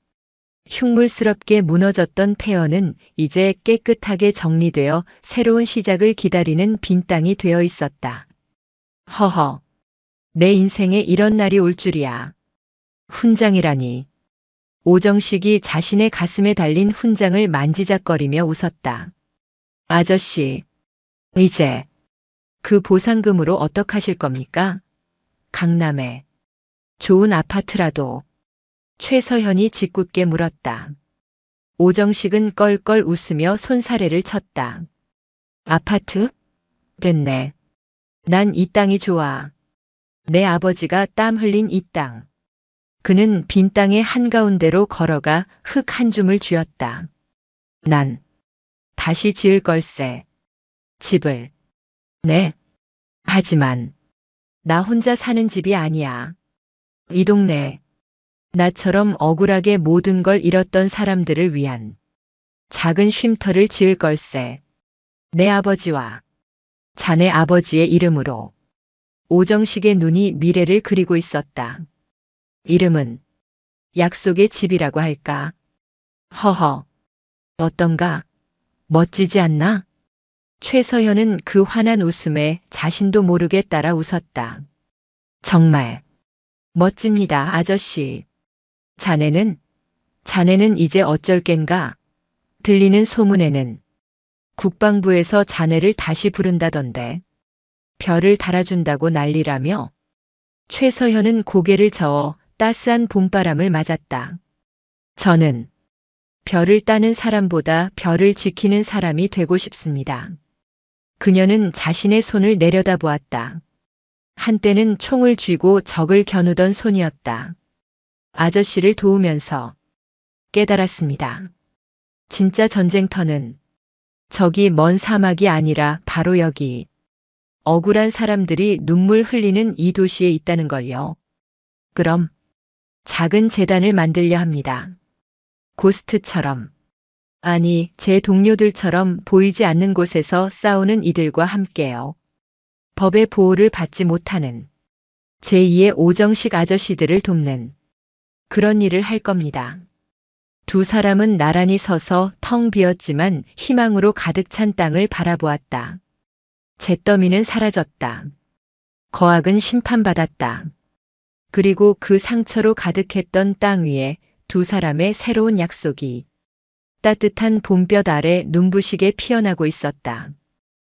흉물스럽게 무너졌던 폐허는 이제 깨끗하게 정리되어 새로운 시작을 기다리는 빈 땅이 되어 있었다. 허허, 내 인생에 이런 날이 올 줄이야. 훈장이라니. 오정식이 자신의 가슴에 달린 훈장을 만지작거리며 웃었다. 아저씨, 이제 그 보상금으로 어떡하실 겁니까? 강남에 좋은 아파트라도. 최서현이 짓궂게 물었다. 오정식은 껄껄 웃으며 손사래를 쳤다. 아파트? 됐네. 난 이 땅이 좋아. 내 아버지가 땀 흘린 이 땅. 그는 빈 땅의 한가운데로 걸어가 흙 한 줌을 쥐었다. 난 다시 지을 걸세. 집을. 네. 하지만 나 혼자 사는 집이 아니야. 이 동네. 나처럼 억울하게 모든 걸 잃었던 사람들을 위한 작은 쉼터를 지을 걸세. 내 아버지와 자네 아버지의 이름으로. 오정식의 눈이 미래를 그리고 있었다. 이름은 약속의 집이라고 할까? 허허. 어떤가? 멋지지 않나? 최서현은 그 환한 웃음에 자신도 모르게 따라 웃었다. 정말 멋집니다, 아저씨. 자네는 이제 어쩔 겐가? 들리는 소문에는 국방부에서 자네를 다시 부른다던데. 별을 달아준다고 난리라며? 최서현은 고개를 저어 따스한 봄바람을 맞았다. 저는 별을 따는 사람보다 별을 지키는 사람이 되고 싶습니다. 그녀는 자신의 손을 내려다보았다. 한때는 총을 쥐고 적을 겨누던 손이었다. 아저씨를 도우면서 깨달았습니다. 진짜 전쟁터는 저기 먼 사막이 아니라 바로 여기. 억울한 사람들이 눈물 흘리는 이 도시에 있다는 걸요. 그럼 작은 재단을 만들려 합니다. 고스트처럼. 아니, 제 동료들처럼 보이지 않는 곳에서 싸우는 이들과 함께요. 법의 보호를 받지 못하는 제2의 오정식 아저씨들을 돕는 그런 일을 할 겁니다. 두 사람은 나란히 서서 텅 비었지만 희망으로 가득 찬 땅을 바라보았다. 잿더미는 사라졌다. 거악은 심판받았다. 그리고 그 상처로 가득했던 땅 위에 두 사람의 새로운 약속이 따뜻한 봄볕 아래 눈부시게 피어나고 있었다.